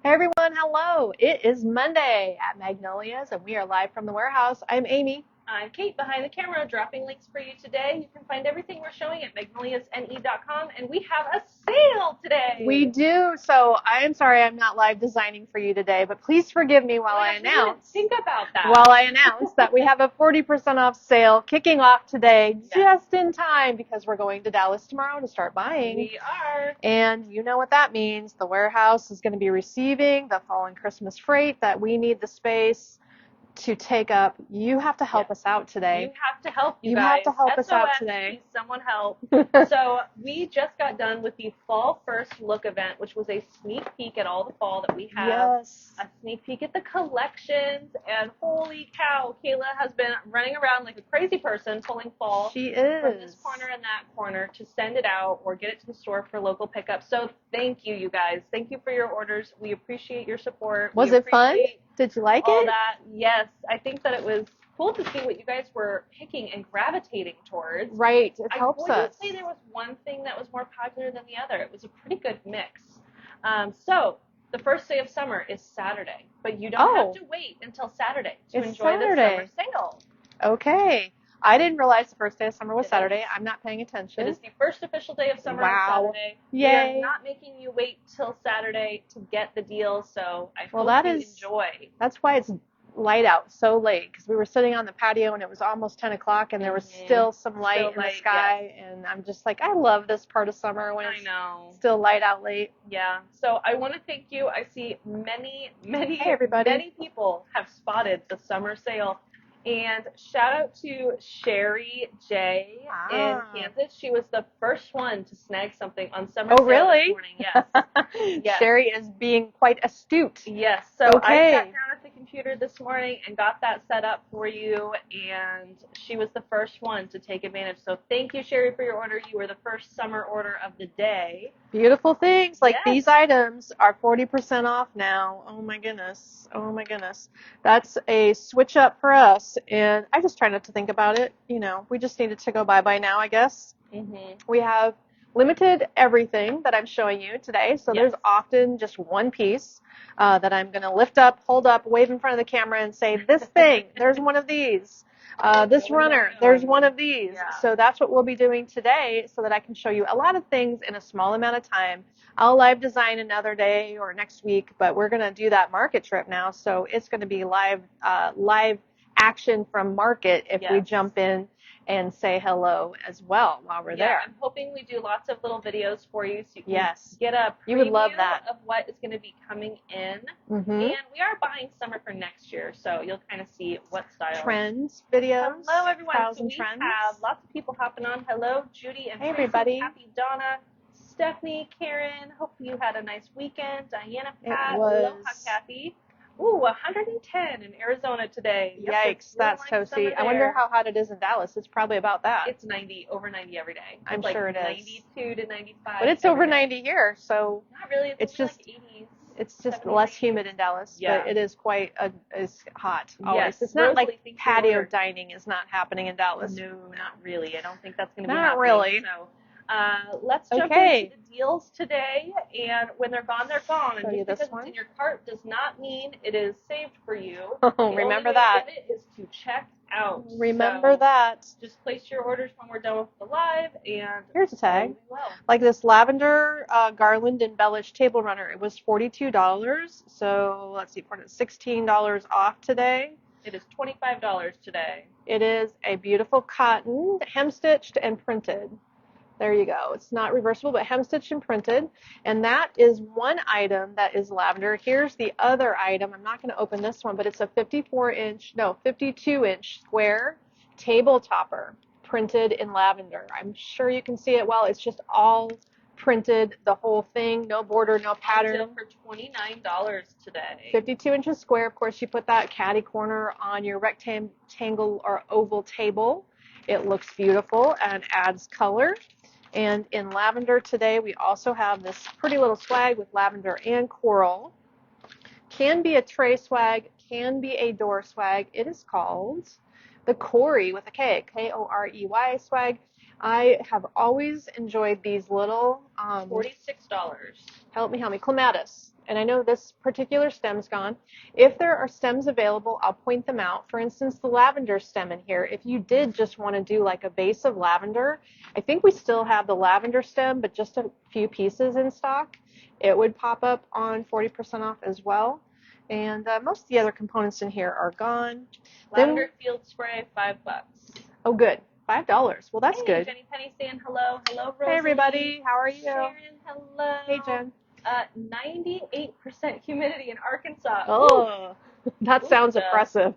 Hey everyone, hello. It is Monday at Magnolias and we are live from the warehouse. I'm Amy. I'm Kate behind the camera dropping links for you today. You can find everything we're showing at magnoliasne.com, and we have a sale today. We do. So I am sorry I'm not live designing for you today, but please forgive me while I announce. Think about that. While I announce that we have a 40% off sale kicking off today, just in time, because we're going to Dallas tomorrow to start buying. We are. And you know what that means. The warehouse is going to be receiving the fall and Christmas freight that we need the space to take up. You have to help us out today. You have to help you have guys. to help us out SOS, today. Please, someone help. So we just got done with the Fall First Look event, which was a sneak peek at all the fall that we have. Yes. A sneak peek at the collections, and holy cow, Kayla has been running around like a crazy person pulling fall She is. from this corner and that corner to send it out or get it to the store for local pickup. So thank you guys. Thank you for your orders. We appreciate your support. Was it fun? Did you like all it? That. Yes. I think that it was cool to see what you guys were picking and gravitating towards. Right. It helps us. I wouldn't say there was one thing that was more popular than the other. It was a pretty good mix. So the first day of summer is Saturday, but you don't have to wait until Saturday to enjoy the summer sale. Okay. I didn't realize the first day of summer was Saturday. I'm not paying attention. It is the first official day of summer on Saturday. Yay. We are not making you wait till Saturday to get the deal, so I hope you enjoy. That's why it's light out so late, because we were sitting on the patio and it was almost 10 o'clock and there was still some light in the sky, and I'm just like, I love this part of summer when it's still light out late. Yeah. So I want to thank you. I see many people have spotted the summer sale. And shout out to Sherry J in Kansas. She was the first one to snag something on summer sale this morning. Yes. Yes. Sherry is being quite astute. Yes. So I sat down at the computer this morning and got that set up for you, and she was the first one to take advantage. So thank you, Sherry, for your order. You were the first summer order of the day. Beautiful things like these items are 40% off now. Oh my goodness. Oh my goodness. That's a switch up for us. And I just try not to think about it. You know, we just needed to go bye-bye now, I guess. Mm-hmm. We have limited everything that I'm showing you today. So there's often just one piece that I'm going to lift up, hold up, wave in front of the camera and say, this thing, there's one of these. This runner, there's one of these. Yeah. So that's what we'll be doing today so that I can show you a lot of things in a small amount of time. I'll live design another day or next week, but we're going to do that market trip now. So it's going to be live action from market if we jump in and say hello as well while we're there. I'm hoping we do lots of little videos for you so you can get a preview you would love that. Of what is going to be coming in. Mm-hmm. And we are buying summer for next year, so you'll kind of see what style. Trends videos. Hello, everyone. Styles so and we trends. have lots of people hopping on. Hello, Judy and hey, Tracy, everybody. Happy Donna, Stephanie, Karen. Hope you had a nice weekend. Diana, Pat, Aloha, Kathy. Ooh, 110 in Arizona today. Yikes, that's toasty. I wonder how hot it is in Dallas. It's probably about that. It's 90, over 90 every day. I'm sure it is. 92 to 95. But it's over 90 here, so not really. It's just like 80s. It's just less humid in Dallas, but it is quite is hot always. Yes. It's not like patio dining is not happening in Dallas. No, not really. I don't think that's going to be happening. Not really. So let's jump into the deals today, and when they're gone, they're gone. And just because it's in your cart does not mean it is saved for you. Oh, remember that. The only way to get it is to check out. Remember that. Just place your orders when we're done with the live, and here's a tag. Like this lavender garland embellished table runner. It was $42. So let's see, $16 off today. It is $25 today. It is a beautiful cotton, hem-stitched and printed. There you go. It's not reversible, but hem-stitched and printed. And that is one item that is lavender. Here's the other item. I'm not going to open this one, but it's a 52-inch square table topper printed in lavender. I'm sure you can see it well. It's just all printed, the whole thing, no border, no pattern. For $29 today. 52 inches square. Of course, you put that catty corner on your rectangle or oval table. It looks beautiful and adds color. And in lavender today, we also have this pretty little swag with lavender and coral. Can be a tray swag, can be a door swag. It is called the Corey with a K, K-O-R-E-Y swag. I have always enjoyed these little $46. Help me. Clematis. and I know this particular stem's gone. If there are stems available, I'll point them out. For instance, the lavender stem in here, if you did just want to do like a vase of lavender, I think we still have the lavender stem, but just a few pieces in stock. It would pop up on 40% off as well. And most of the other components in here are gone. Lavender field spray, $5. Oh, good. $5. Well, that's good. Jenny Penny saying hello. Hello, Rosalie. Hey, everybody. How are you? Sharon, hello. Hey, Jen. 98% humidity in Arkansas. Oh, that sounds oppressive.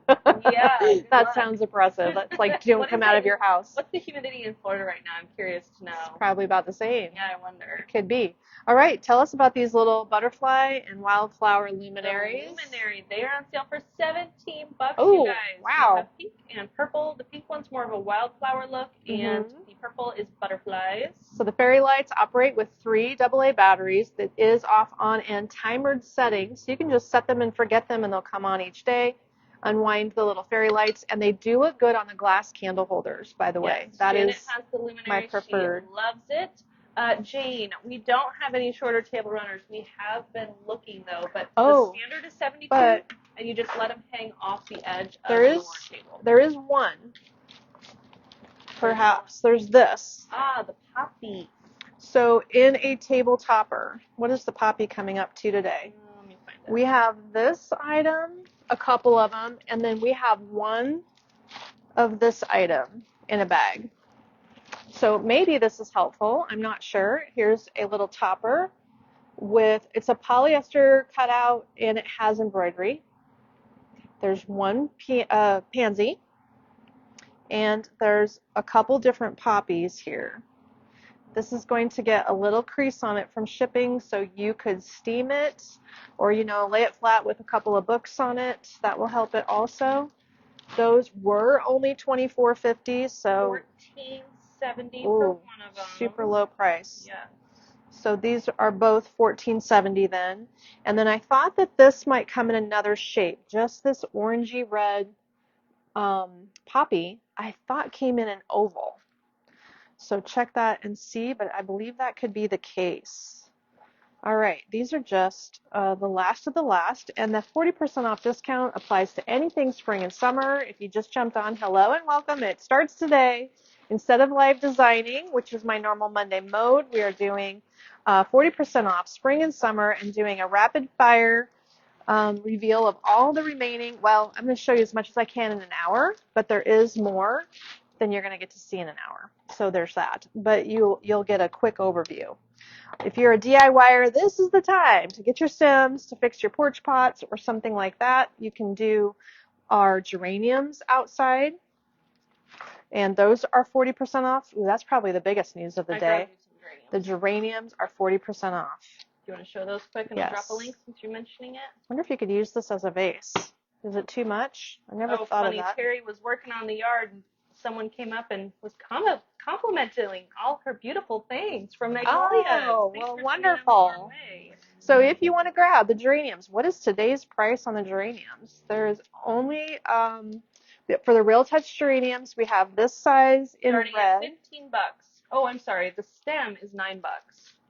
Yeah. That sounds oppressive. That's like, don't come out of your house. What's the humidity in Florida right now? I'm curious to know. It's probably about the same. Yeah, I wonder. It could be. All right, tell us about these little butterfly and wildflower luminaries. The luminary, they are on sale for $17, oh, you guys. Wow. We have pink and purple. The pink one's more of a wildflower look, and the purple is butterflies. So the fairy lights operate with 3 AA batteries that is off, on, and timered settings. So you can just set them and forget them, and they'll come on each day. Unwind the little fairy lights, and they do look good on the glass candle holders, by the way. That Janet is has the luminary. my preferred. She loves it. Jane, we don't have any shorter table runners. We have been looking, though, but the standard is 72, and you just let them hang off the edge of the more table. There is one. Perhaps. There's this. The poppy. So in a table topper, what is the poppy coming up to today? Let me find it. We have this item, a couple of them, and then we have one of this item in a bag. So maybe this is helpful. I'm not sure. Here's a little topper it's a polyester cutout, and it has embroidery. There's one pansy, and there's a couple different poppies here. This is going to get a little crease on it from shipping, so you could steam it or, lay it flat with a couple of books on it. That will help it also. Those were only $24.50, so $14.70 for one of them. Super low price. Yeah. So these are both $14.70 then. And then I thought that this might come in another shape. Just this orangey red poppy, I thought came in an oval. So check that and see, but I believe that could be the case. All right, these are just the last of the last, and the 40% off discount applies to anything spring and summer. If you just jumped on, hello and welcome. It starts today. Instead of live designing, which is my normal Monday mode, we are doing 40% off spring and summer and doing a rapid fire reveal of all the remaining. Well, I'm going to show you as much as I can in an hour, but there is more than you're going to get to see in an hour. So there's that. But you'll get a quick overview. If you're a DIYer, this is the time to get your stems, to fix your porch pots or something like that. You can do our geraniums outside, and those are 40% off. Ooh, that's probably the biggest news of the day. The geraniums are 40% off. Do you want to show those quick, and I'll drop a link since you're mentioning it? I wonder if you could use this as a vase. Is it too much? I never thought of that. Terry was working on the yard, and someone came up and was complimenting all her beautiful things from Magnolias. Oh, well, wonderful. So if you want to grab the geraniums, what is today's price on the geraniums? There's only, for the Real Touch geraniums, we have this size in red. Starting at $15. Oh, I'm sorry. The stem is $9.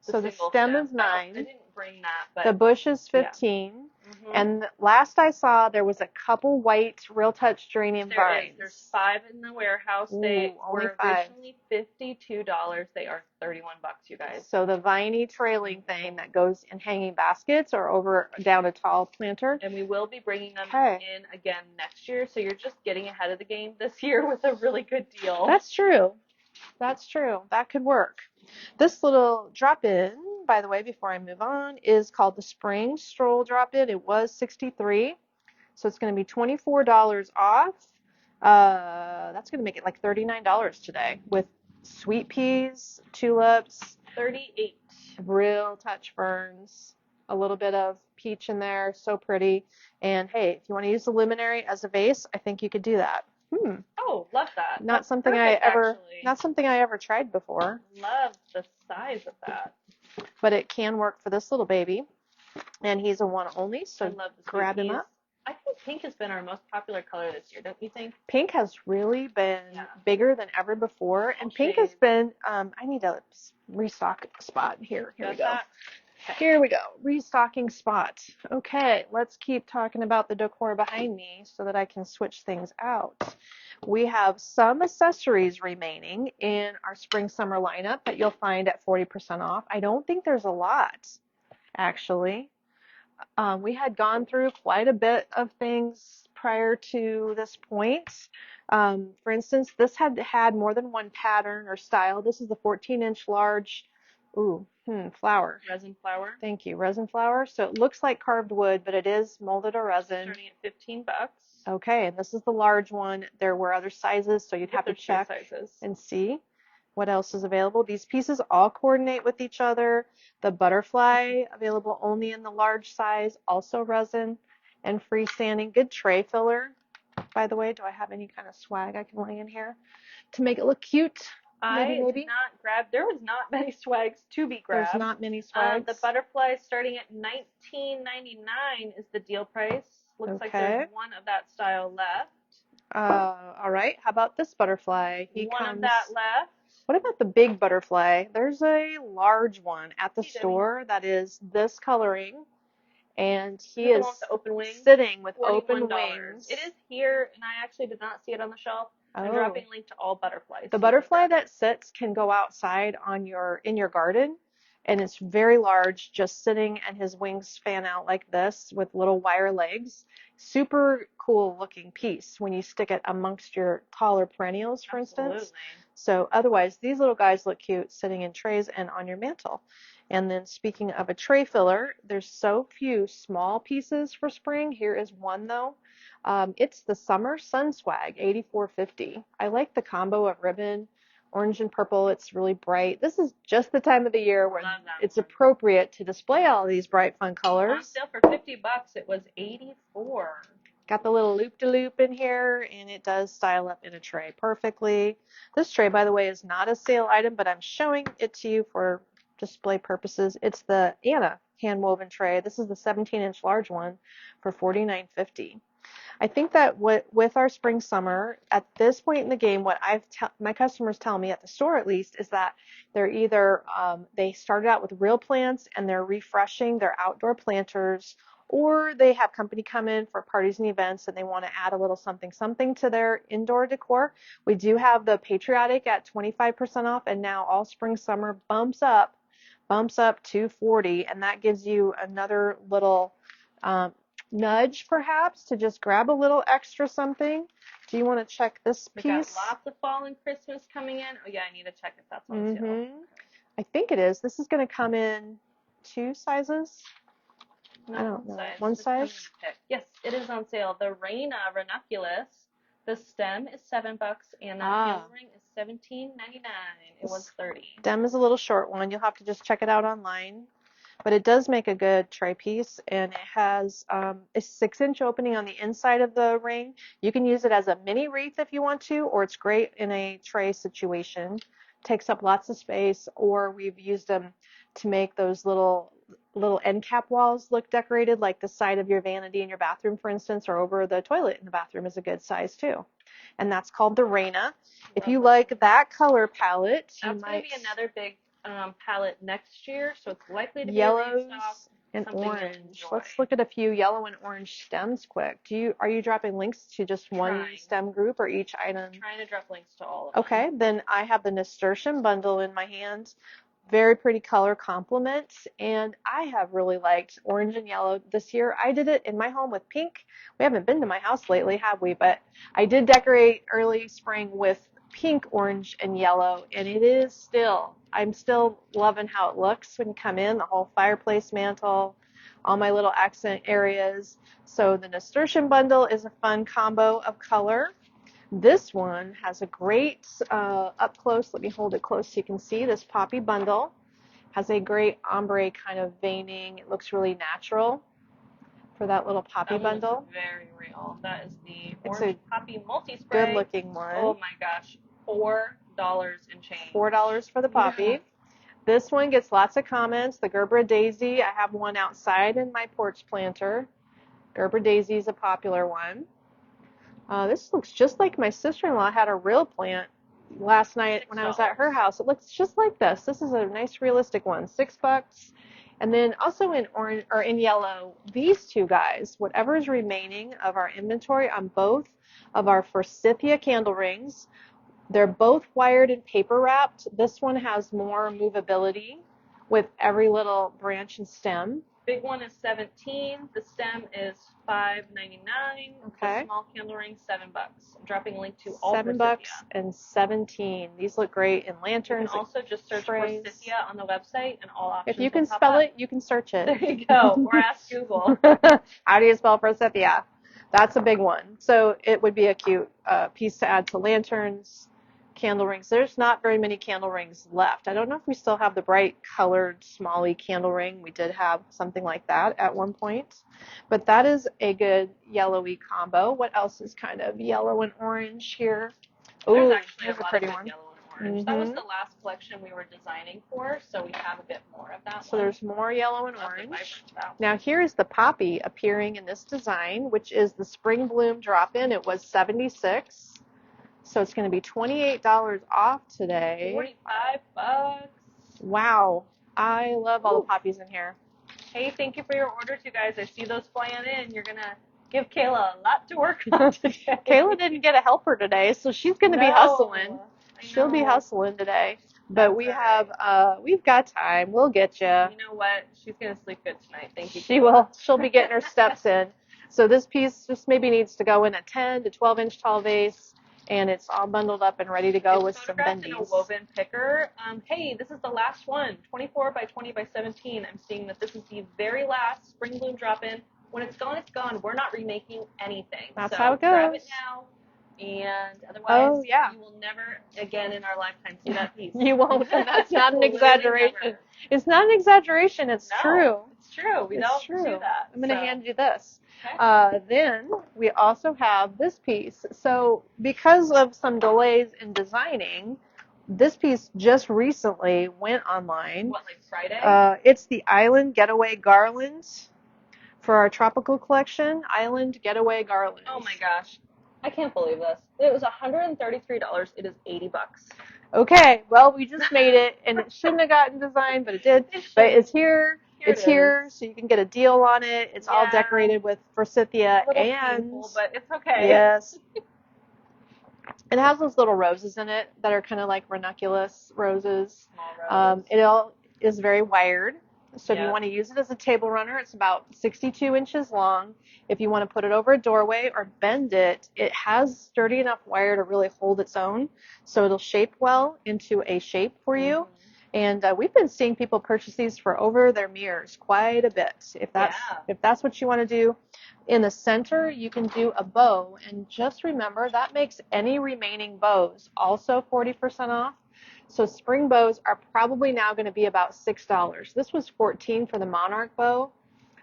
So the stem is $9. I didn't bring that, but the bush is $15. Yeah. And last I saw, there was a couple white Real Touch geranium vines. There's 5 in the warehouse. They were originally $52. They are $31, you guys. So the viney trailing thing that goes in hanging baskets or over down a tall planter. And we will be bringing them in again next year. So you're just getting ahead of the game this year with a really good deal. That's true. That's true. That could work. This little drop-in, by the way, before I move on, is called the Spring Stroll Drop-In. It was $63, so it's going to be $24 off. That's going to make it like $39 today with sweet peas, tulips, $38. Real Touch ferns, a little bit of peach in there, so pretty. And hey, if you want to use the luminary as a vase, I think you could do that. Oh, love that. Not something I ever tried before. Love the size of that. But it can work for this little baby. And he's a one only, so grab him up. I think pink has been our most popular color this year, don't you think? Pink has really been bigger than ever before. And pink has been, I need a restock spot. Here we go. Here we go. Restocking spot. Okay, let's keep talking about the decor behind me so that I can switch things out. We have some accessories remaining in our spring summer lineup that you'll find at 40% off. I don't think there's a lot, actually. We had gone through quite a bit of things prior to this point. For instance, this had more than one pattern or style. This is the 14-inch large, flower. Resin flower. Thank you, resin flower. So it looks like carved wood, but it is molded or resin. Starting at $15. Okay, and this is the large one. There were other sizes, so you'd have to check and see what else is available. These pieces all coordinate with each other. The butterfly, available only in the large size, also resin and freestanding. Good tray filler. By the way, do I have any kind of swag I can lay in here to make it look cute? Maybe. Did not grab. There was not many swags to be grabbed. There's not many swags. The butterfly starting at $19.99 is the deal price. Looks like there's one of that style left. All right. How about this butterfly? One of that left. What about the big butterfly? There's a large one at the store that is this coloring, and he is sitting with open wings. It is here, and I actually did not see it on the shelf. I'm dropping a link to all butterflies. The butterfly that sits can go outside in your garden, and it's very large, just sitting, and his wings fan out like this with little wire legs. Super cool looking piece when you stick it amongst your taller perennials, for instance. So otherwise, these little guys look cute sitting in trays and on your mantle. And then speaking of a tray filler, there's so few small pieces for spring. Here is one though. It's the Summer Sun Swag, $84.50. I like the combo of ribbon, orange and purple. It's really bright. This is just the time of the year when it's appropriate to display all these bright, fun colors. On sale for $50. It was $84. Got the little loop-de-loop in here, and it does style up in a tray perfectly. This tray, by the way, is not a sale item, but I'm showing it to you for display purposes. It's the Anna hand-woven tray. This is the 17-inch large one for $49.50. I think that with our spring summer, at this point in the game, what my customers tell me at the store at least is that they're either they started out with real plants and they're refreshing their outdoor planters, or they have company come in for parties and events and they want to add a little something to their indoor decor. We do have the Patriotic at 25% off, and now all spring summer bumps up to 40, and that gives you another little nudge perhaps to just grab a little extra something. Do you want to check this piece? We got lots of fall and Christmas coming in. Oh yeah, I need to check if that's on sale. I think it is. This is going to come in 2 sizes. No, I don't know. Size. One size? Yes, it is on sale. The Reina Ranunculus. The stem is $7 and the handle ring is $17.99. It was $30. Stem is a little short one. You'll have to just check it out online. But it does make a good tray piece, and it has a 6-inch opening on the inside of the ring. You can use it as a mini wreath if you want to, or it's great in a tray situation. Takes up lots of space, or we've used them to make those little end cap walls look decorated, like the side of your vanity in your bathroom, for instance, or over the toilet in the bathroom is a good size too. And that's called the Reina. If you like that color palette, that's going to be another big palette next year, so it's likely to be yellows and orange. Let's look at a few yellow and orange stems quick. Are you dropping links to just one stem group or each item? I'm trying to drop links to all of them. Okay, then I have the nasturtium bundle in my hand. Very pretty color complement, and I have really liked orange and yellow this year. I did it in my home with pink. We haven't been to my house lately, have we? But I did decorate early spring with pink, orange, and yellow, and I'm still loving how it looks when you come in, the whole fireplace mantle, all my little accent areas. So the nasturtium bundle is a fun combo of color. This one has a great up close. Let me hold it close so you can see. This poppy bundle has a great ombre kind of veining. It looks really natural for that little poppy bundle. Very real. That is the orange poppy multi-spray. Good looking one. Oh my gosh, $4 and change. $4 for the poppy. Yeah. This one gets lots of comments. The Gerbera daisy. I have one outside in my porch planter. Gerbera daisy is a popular one. This looks just like my sister-in-law had a real plant last night when I was at her house. It looks just like this. This is a nice realistic one. $6. And then also in orange or in yellow, these two guys, whatever is remaining of our inventory on both of our forsythia candle rings, they're both wired and paper wrapped. This one has more movability with every little branch and stem. Big one is $17. The stem is $5.99. Okay. The small candle ring, $7. I'm dropping a link to all $7 forsythia. and 17. These look great in lanterns. You can also just search trays. Forsythia on the website, and all options. If you can will pop spell up. it, you can search it. There you go. Or ask Google. How do you spell forsythia? That's a big one. So it would be a cute piece to add to lanterns, candle rings. There's not very many candle rings left. I don't know if we still have the bright colored smally candle ring. We did have something like that at one point. But that is a good yellowy combo. What else is kind of yellow and orange here? There's Ooh, actually here's a lot pretty of good one. yellow and orange. That was the last collection we were designing for, so we have a bit more of that. So one. there's more yellow and orange. Now here is the poppy appearing in this design, which is the spring bloom drop-in. It was $76. So it's going to be $28 off today. $45. Wow. I love all the poppies in here. Hey, thank you for your orders, you guys. I see those flying in. You're going to give Kayla a lot to work on today. Kayla didn't get a helper today, so she's going to be hustling. She'll be hustling today. But we have, we've got time. We'll get you. You know what? She's going to sleep good tonight. Thank you. She will. She'll be getting her steps in. So this piece just maybe needs to go in a 10 to 12 inch tall vase, and it's all bundled up and ready to go with some bendies. In a woven picker. Hey, this is the last one. 24 by 20 by 17. I'm seeing that this is the very last spring bloom drop-in. When it's gone, it's gone. We're not remaking anything. That's how it goes. Grab it now. And otherwise, you will never again in our lifetime see that piece. You won't. And that's not an exaggeration. It's not an exaggeration. It's true. It's true. We don't do that. I'm going to hand you this. Okay. Then we also have this piece. So because of some delays in designing, this piece just recently went online. What, like Friday? It's the Island Getaway Garland for our tropical collection. Island Getaway Garland. Oh my gosh. I can't believe this. It was $133. It is $80. Okay, well, we just made it, and it shouldn't have gotten designed, but it did. But it's here. It's here, so you can get a deal on it. It's all decorated with forsythia and painful, but it's okay. Yes. It has those little roses in it that are kind of like ranunculus roses. Small roses. It all is very wired. So if you want to use it as a table runner, it's about 62 inches long. If you want to put it over a doorway or bend it, it has sturdy enough wire to really hold its own. So it'll shape well into a shape for you. And we've been seeing people purchase these for over their mirrors quite a bit. If that's what you want to do. In the center, you can do a bow. And just remember, that makes any remaining bows also 40% off. So spring bows are probably now going to be about $6. This was $14 for the monarch bow.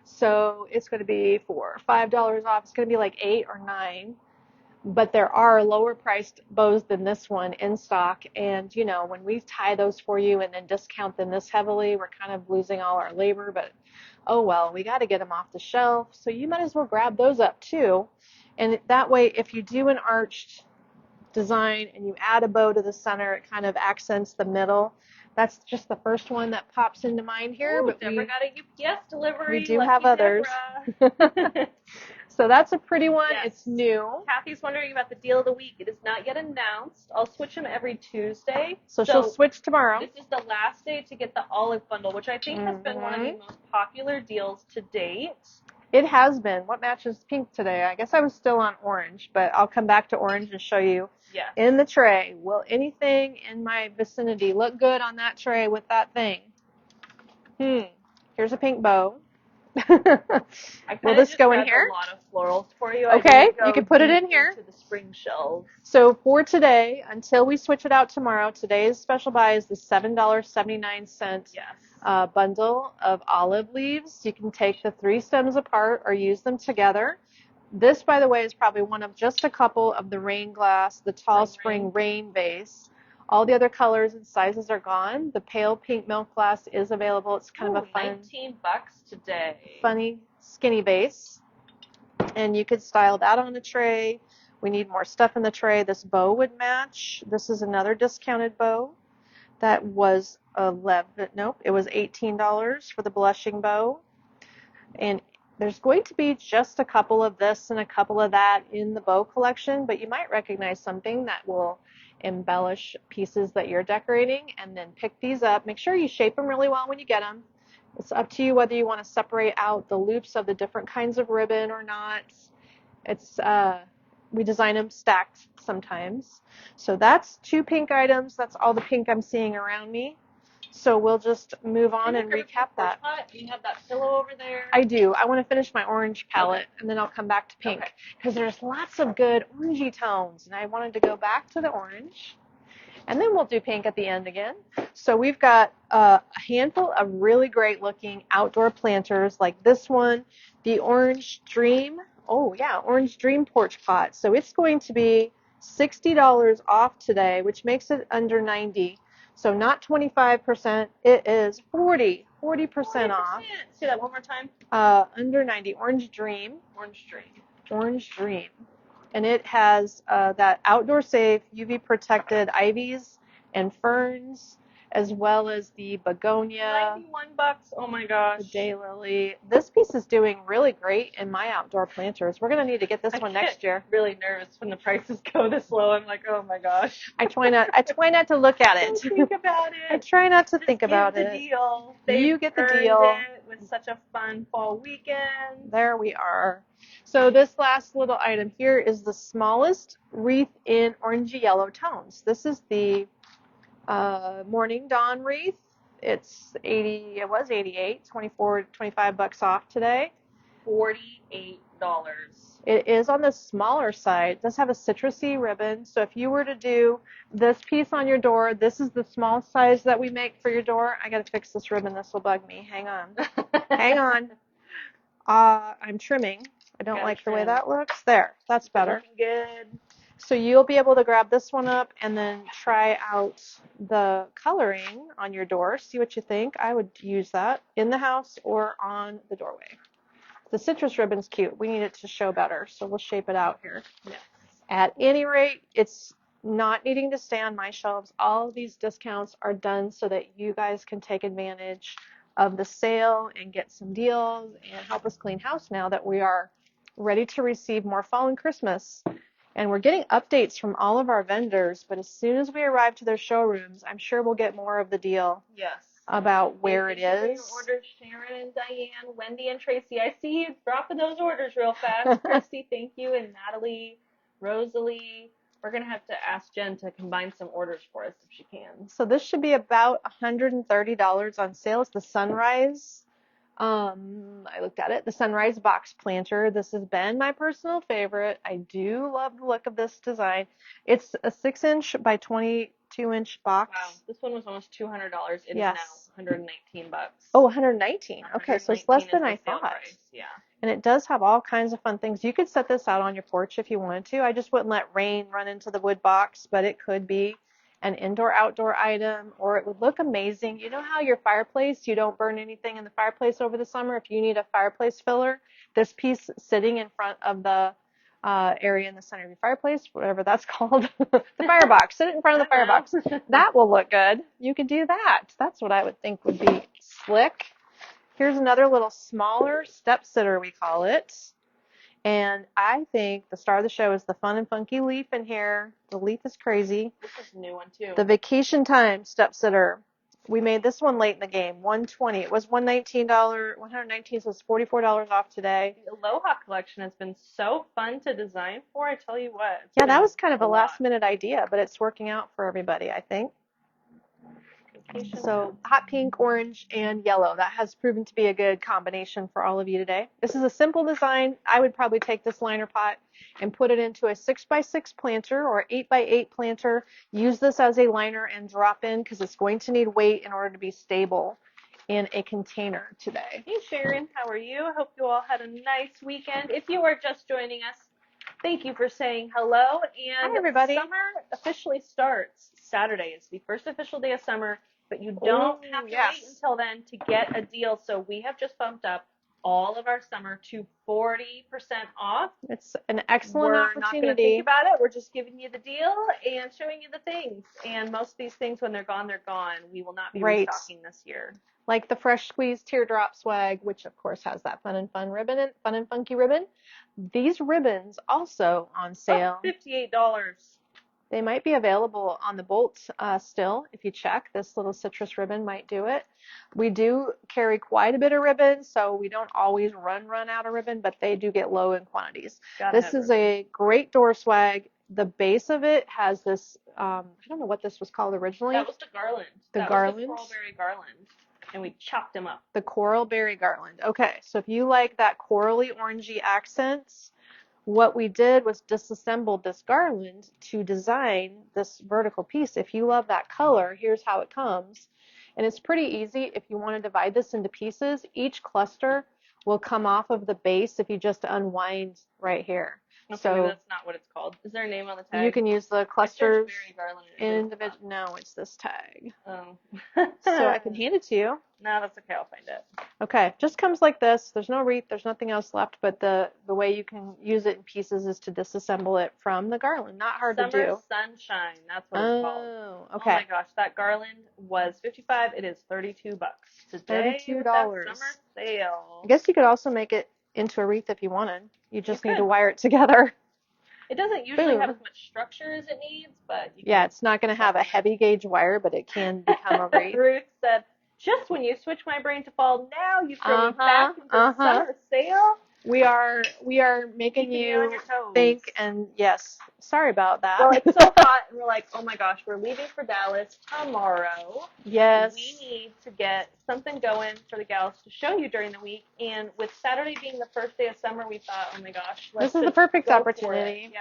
So it's going to be $4 or $5 off. It's going to be like $8 or $9. But there are lower priced bows than this one in stock. And, you know, when we tie those for you and then discount them this heavily, we're kind of losing all our labor. But, oh, well, we got to get them off the shelf. So you might as well grab those up, too. And that way, if you do an arched design and you add a bow to the center, it kind of accents the middle. That's just the first one that pops into mind here. Ooh, but Deborah got a UPS delivery. We do have others. So that's a pretty one. Yes. It's new. Kathy's wondering about the deal of the week. It is not yet announced. I'll switch them every Tuesday. So she'll switch tomorrow. This is the last day to get the olive bundle, which I think has been one of the most popular deals to date. It has been. What matches pink today? I guess I was still on orange, but I'll come back to orange and show you in the tray. Will anything in my vicinity look good on that tray with that thing? Here's a pink bow. Will this go in here? A lot of florals for you. Okay, you can put it in here. To the spring shelves. So for today, until we switch it out tomorrow, today's special buy is the $7.79 bundle of olive leaves. You can take the 3 stems apart or use them together. This, by the way, is probably one of just a couple of the rain glass, the tall spring rain vase. All the other colors and sizes are gone. The pale pink milk glass is available. It's kind of a fun, $19 today. Funny, skinny vase. And you could style that on the tray. We need more stuff in the tray. This bow would match. This is another discounted bow. That was it was $18 for the blushing bow. And there's going to be just a couple of this and a couple of that in the bow collection, but you might recognize something that will embellish pieces that you're decorating, and then pick these up. Make sure you shape them really well when you get them. It's up to you whether you want to separate out the loops of the different kinds of ribbon or not. It's we design them stacked sometimes. So that's 2 pink items. That's all the pink I'm seeing around me. So we'll just move on and recap that. You have that pillow over there. I do. I want to finish my orange palette, and then I'll come back to pink, because there's lots of good orangey tones, and I wanted to go back to the orange, and then we'll do pink at the end again. So we've got a handful of really great looking outdoor planters like this one, the Orange Dream. Oh yeah, Orange Dream porch pot. So it's going to be $60 off today, which makes it under 90. So not 25%, it is 40% off. Say that one more time. Under 90, Orange Dream. Orange Dream. Orange Dream. And it has that outdoor safe, UV protected ivies and ferns, as well as the begonia. $91. Oh my gosh. The daylily. This piece is doing really great in my outdoor planters. We're going to need to get this one next year. Really nervous when the prices go this low. I'm like, oh my gosh. I try not to look at it. Don't think about it. I try not to think about it. Deal. You get the deal. With such a fun fall weekend. There we are. So this last little item here is the smallest wreath in orangey yellow tones. This is the Morning Dawn wreath. It's 80. It was 88. 24, $25 off today. $48. It is on the smaller side. It does have a citrusy ribbon. So if you were to do this piece on your door, this is the small size that we make for your door. I got to fix this ribbon. This will bug me. Hang on. Hang on. I'm trimming. I don't like the way that looks. There. That's better. Good. So you'll be able to grab this one up and then try out the coloring on your door. See what you think. I would use that in the house or on the doorway. The citrus ribbon's cute. We need it to show better, so we'll shape it out here. Yes. At any rate, it's not needing to stay on my shelves. All of these discounts are done so that you guys can take advantage of the sale and get some deals and help us clean house now that we are ready to receive more fall and Christmas. And we're getting updates from all of our vendors, but as soon as we arrive to their showrooms, I'm sure we'll get more of the deal. Yes. About where it is. Orders, Sharon and Diane, Wendy and Tracy. I see you dropping those orders real fast. Christy, thank you, and Natalie, Rosalie. We're gonna have to ask Jen to combine some orders for us if she can. So this should be about $130 on sale. It's the Sunrise. I looked at it. The Sunrise box planter. This has been my personal favorite. I do love the look of this design. It's a 6-inch by 22-inch box. Wow, this one was almost $200. It is now $119. Oh, 119. Okay, so it's less than I thought. Price. Yeah. And it does have all kinds of fun things. You could set this out on your porch if you wanted to. I just wouldn't let rain run into the wood box, but it could be an indoor-outdoor item, or it would look amazing. You know how your fireplace, you don't burn anything in the fireplace over the summer? If you need a fireplace filler, this piece sitting in front of the area in the center of your fireplace, whatever that's called, the firebox, sit it in front of the firebox. That will look good. You could do that. That's what I would think would be slick. Here's another little smaller step sitter, we call it. And I think the star of the show is the fun and funky leaf in here. The leaf is crazy. This is a new one, too. The Vacation Time Step Sitter. We made this one late in the game. $120. It was $119, so it's $44 off today. The Aloha collection has been so fun to design for, I tell you what. Yeah, that was kind of a last-minute idea, but it's working out for everybody, I think. So hot pink, orange, and yellow. That has proven to be a good combination for all of you today. This is a simple design. I would probably take this liner pot and put it into a 6x6 planter or 8x8 planter. Use this as a liner and drop in because it's going to need weight in order to be stable in a container today. Hey Sharon, how are you? I hope you all had a nice weekend. If you are just joining us, thank you for saying hello. And hi, everybody. Summer officially starts Saturday. It's the first official day of summer. But you don't have to wait until then to get a deal. So we have just bumped up all of our summer to 40% off. It's an excellent We're opportunity. not going to think about it. We're just giving you the deal and showing you the things. And most of these things, when they're gone, they're gone. We will not be restocking this year. Like the fresh squeezed teardrop swag, which of course has that fun and funky ribbon. These ribbons also on sale. $58. They might be available on the Bolt still. If you check, this little citrus ribbon might do it. We do carry quite a bit of ribbon, so we don't always run out of ribbon, but they do get low in quantities. This is a great door swag. The base of it has this, I don't know what this was called originally. That was the garland. That was the coral berry garland, and we chopped them up. The coral berry garland. Okay, so if you like that corally orangey accents, what we did was disassembled this garland to design this vertical piece. If you love that color, here's how it comes. And it's pretty easy. If you want to divide this into pieces, each cluster will come off of the base if you just unwind right here. Okay, so that's not what it's called. Is there a name on the tag? You can use the clusters individual. No, it's this tag. Oh. So I can hand it to you. No, that's okay. I'll find it. Okay, just comes like this. There's no wreath. There's nothing else left, but the way you can use it in pieces is to disassemble it from the garland. Not hard to do. Summer Sunshine. That's what it's called. Oh, okay. Oh my gosh, that garland was $55. It is $32 today. $32. Summer sale. I guess you could also make it into a wreath if you wanted. You just need to wire it together. It doesn't usually have as much structure as it needs, but it's not going to have a heavy gauge wire, but it can become a wreath. Ruth said, just when you switch my brain to fall, now you throw me back into summer sale. We are making you think, and yes, sorry about that. Well, it's so hot, and we're like, oh my gosh, we're leaving for Dallas tomorrow. Yes. We need to get something going for the gals to show you during the week, and with Saturday being the first day of summer, we thought, oh my gosh, this is the perfect opportunity. Yeah.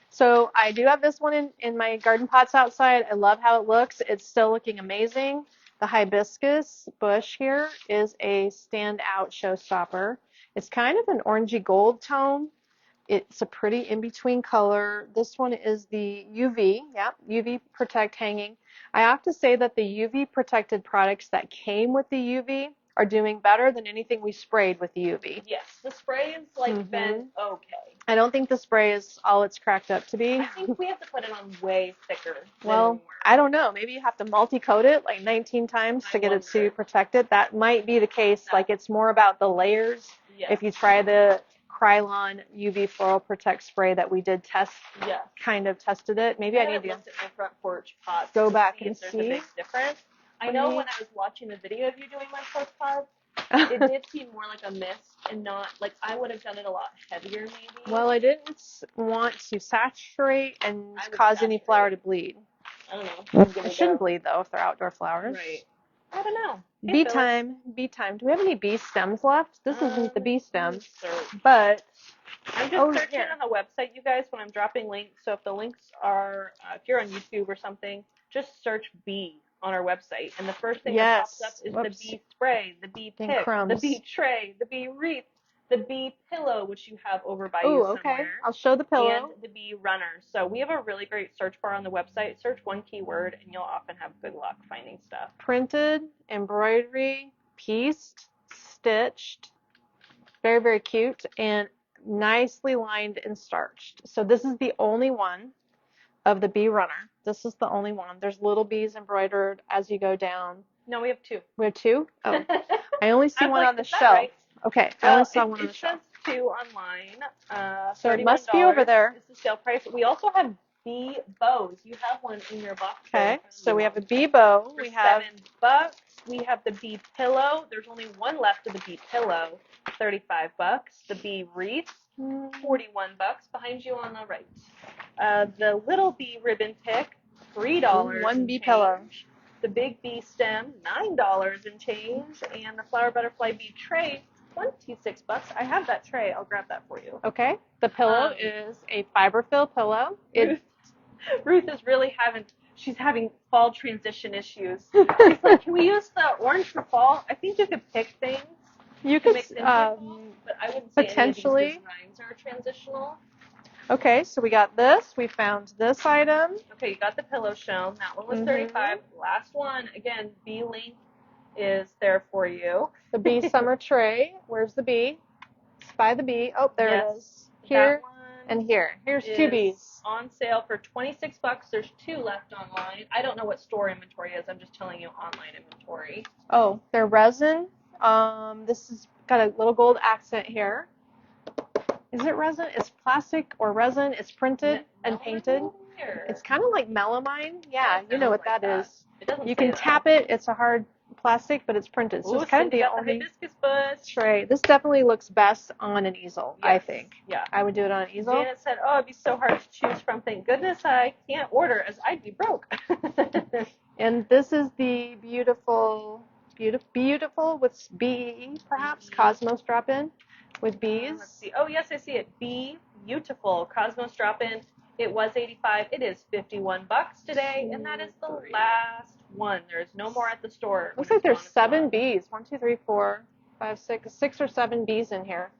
So I do have this one in my garden pots outside. I love how it looks. It's still looking amazing. The hibiscus bush here is a standout showstopper. It's kind of an orangey gold tone. It's a pretty in-between color. This one is the UV, UV Protect hanging. I have to say that the UV protected products that came with the UV are doing better than anything we sprayed with the UV. Yes, the spray has been okay. I don't think the spray is all it's cracked up to be. I think we have to put it on way thicker. Well, I don't know. Maybe you have to multi-coat it like 19 times to get it to protect it. That might be the case. Like it's more about the layers. Yes. If you try the Krylon UV Floral Protect spray that we did test, kind of tested it. Maybe I need to look at my front porch pots. Go back and see if there's a big difference. I know when I was watching the video of you doing my porch pots, it did seem more like a mist and not like I would have done it a lot heavier maybe. Well, I didn't want to saturate and cause any flower to bleed. I don't know. It shouldn't bleed though if they're outdoor flowers. Right. I don't know. Bee time. Do we have any bee stems left? This isn't the bee stems, but I'm just searching on the website, you guys, when I'm dropping links. So if the links are, if you're on YouTube or something, just search bee on our website, and the first thing that pops up is the bee spray, the bee pick, the bee tray, the bee wreath, the bee pillow, which you have over by you somewhere. I'll show the pillow. And the bee runner. So we have a really great search bar on the website. Search one keyword, and you'll often have good luck finding stuff. Printed, embroidery, pieced, stitched. Very, very cute, and nicely lined and starched. So this is the only one of the bee runner. This is the only one. There's little bees embroidered as you go down. No, we have two. We have two? Oh. I only see one on the shelf. Right? Okay, I only saw one on the shelf. It says two online. So it must be over there. It's the sale price. We also have bee bows. You have one in your box. Okay, so we have a bee bow. We have $7. We have the bee pillow. There's only one left of the bee pillow. $35. The bee wreath. $41 behind you on the right. The little bee ribbon pick. $3. One bee pillow. The big bee stem. $9 and change. And the flower butterfly bee tray. $26. I have that tray. I'll grab that for you. Okay. The pillow is a fiberfill pillow. Ruth is really having fall transition issues. She's like, can we use the orange for fall? I think you could pick things. You could mix in fall, but I wouldn't say potentially. Any of these designs are transitional. Okay, so we got this. We found this item. Okay, you got the pillow shown. That one was $35. Last one, again, bee link is there for you. The bee summer tray. Where's the bee? It's by the bee. Oh, there Yes, it is. Here and here. Here's 2 bees. On sale for $26. There's 2 left online. I don't know what store inventory is. I'm just telling you online inventory. Oh, they're resin. This has got a little gold accent here. Is it resin? It's plastic or resin. It's printed and painted. It's kind of like melamine. Yeah, you know what that is. You can tap it. It's a hard plastic, but it's printed. So it's kind of the only hibiscus bush tray. This definitely looks best on an easel, Yes. I think. Yeah. I would do it on an easel. Janet said, oh, it'd be so hard to choose from. Thank goodness I can't order as I'd be broke. And this is the beautiful with bee, perhaps, Cosmos drop-in with bees. Let's see. Oh, yes, I see it. Bee, beautiful. Cosmos drop-in. It was $85. It is $51 today, and that is the last one. There's no more at the store. Looks like there's 7 bees. 1, 2, 3, 4, 5, 6 or 7 bees in here.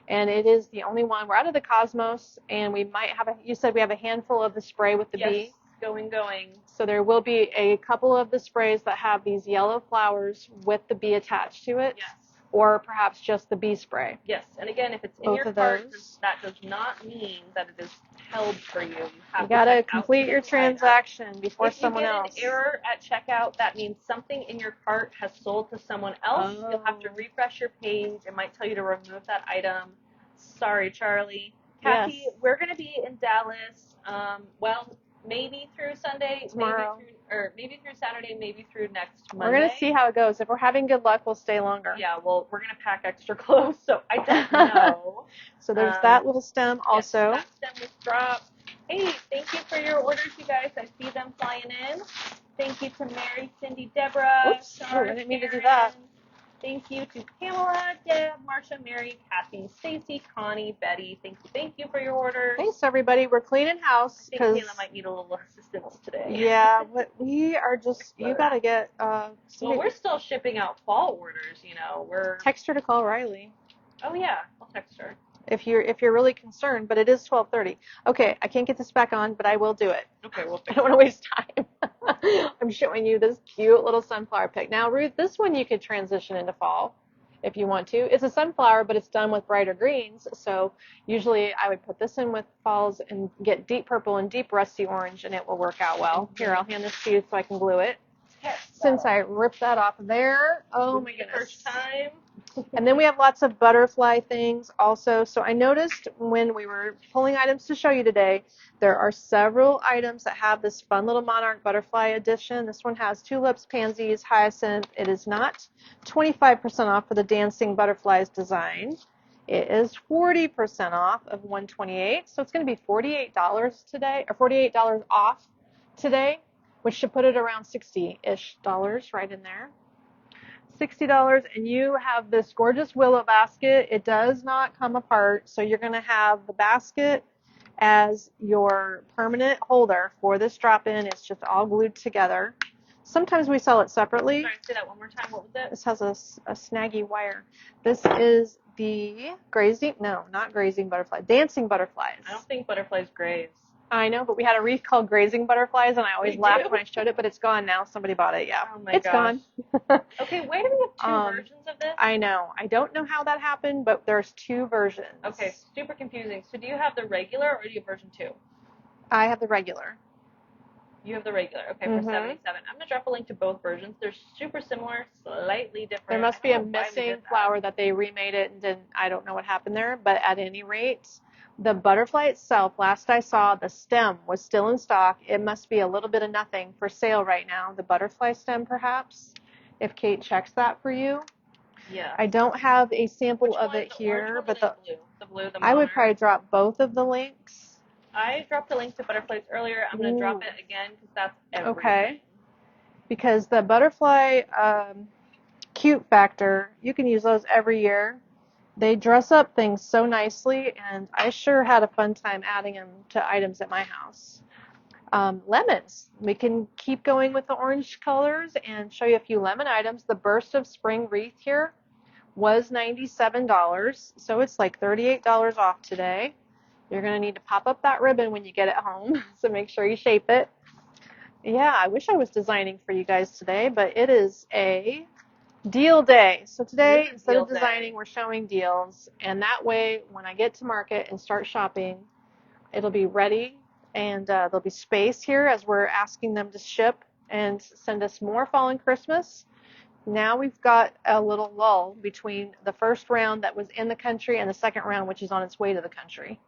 And it is the only one. We're out of the Cosmos, and we might have you said we have a handful of the spray with the bee. Going. So there will be a couple of the sprays that have these yellow flowers with the bee attached to it. Yes. Or perhaps just the bee spray. Yes, and again, if it's in your cart, that does not mean that it is held for you. You gotta complete your transaction before someone else. If you get an error at checkout, that means something in your cart has sold to someone else. You'll have to refresh your page. It might tell you to remove that item. Sorry, Charlie. Kathy, we're going to be in Dallas. Maybe through Sunday, tomorrow, maybe through Saturday, maybe through next Monday. We're gonna see how it goes. If we're having good luck, we'll stay longer. Yeah, well, we're gonna pack extra clothes, so I don't know. So there's that little stem also. Yes, that stem was dropped. Hey, thank you for your orders, you guys. I see them flying in. Thank you to Mary, Cindy, Deborah. Oops, I didn't mean to do that. Thank you to Pamela, Deb, Marsha, Mary, Kathy, Stacy, Connie, Betty. Thank you for your orders. Thanks, everybody. We're cleaning house. I think Kayla might need a little assistance today. Yeah, but we are just, you got to get... well, we're still shipping out fall orders, Text her to call Riley. Oh, yeah. I'll text her. If you're really concerned, but it is 12:30. Okay, I can't get this back on, but I will do it. Okay, we'll fix it. I don't want to waste time. I'm showing you this cute little sunflower pick. Now, Ruth, this one you could transition into fall if you want to. It's a sunflower, but it's done with brighter greens. So usually I would put this in with falls and get deep purple and deep rusty orange, and it will work out well. Here, I'll hand this to you so I can glue it. Since I ripped that off of there. Oh, my goodness. First time. And then we have lots of butterfly things also. So I noticed when we were pulling items to show you today, there are several items that have this fun little monarch butterfly edition. This one has tulips, pansies, hyacinth. It is not 25% off for the dancing butterflies design. It is 40% off of $128. So it's going to be $48 today, or $48 off today, which should put it around $60-ish right in there. $60, and you have this gorgeous willow basket. It does not come apart, so you're going to have the basket as your permanent holder for this drop-in. It's just all glued together. Sometimes we sell it separately. Sorry, say that one more time. What was it? This has a snaggy wire. This is the not grazing butterfly, dancing butterflies. I don't think butterflies graze. I know, but we had a wreath called Grazing Butterflies, and I always laughed when I showed it, but it's gone now. Somebody bought it, yeah. Oh, my gosh. It's gone. Okay, why do we have 2 versions of this? I know. I don't know how that happened, but there's 2 versions. Okay, super confusing. So do you have the regular, or do you have version 2? I have the regular. You have the regular. Okay, for $77. I'm going to drop a link to both versions. They're super similar, slightly different. There must be a missing flower that they remade it and didn't. I don't know what happened there, but at any rate, the butterfly itself, last I saw, the stem was still in stock. It must be a little bit of nothing for sale right now. The butterfly stem, perhaps, if Kate checks that for you. Yeah. I don't have a sample of it here, but the blue, I would probably drop both of the links. I dropped a link to butterflies earlier. I'm going to drop it again because that's everything. Okay. Because the butterfly cute factor, you can use those every year. They dress up things so nicely, and I sure had a fun time adding them to items at my house. Lemons. We can keep going with the orange colors and show you a few lemon items. The Burst of Spring wreath here was $97, so it's like $38 off today. You're going to need to pop up that ribbon when you get it home, so make sure you shape it. Yeah, I wish I was designing for you guys today, but it is a Deal day. So today, instead Deal of designing, day. we're showing deals. And that way, when I get to market and start shopping, it'll be ready. And there'll be space here as we're asking them to ship and send us more fall and Christmas. Now we've got a little lull between the first round that was in the country and the second round, which is on its way to the country.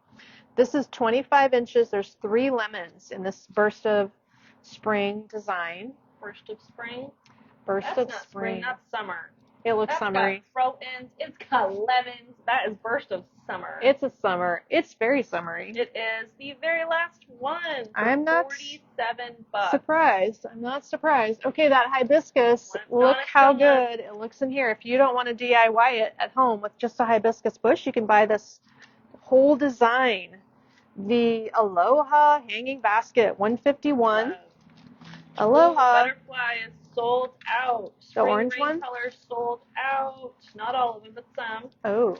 This is 25 inches. There's 3 lemons in this burst of spring design. Burst of spring? Burst That's of not spring. That's summer. It looks That's summery. got throw-ins. It's got lemons. That is burst of summer. It's a summer. It's very summery. It is the very last one for I'm not $47. surprised. I'm not surprised. Okay, that hibiscus, look how good it looks in here. If you don't want to DIY it at home with just a hibiscus bush, you can buy this whole design. The Aloha hanging basket, $151. Aloha. Butterfly is sold out. The orange one? Color sold out. Not all of them, but some. Oh.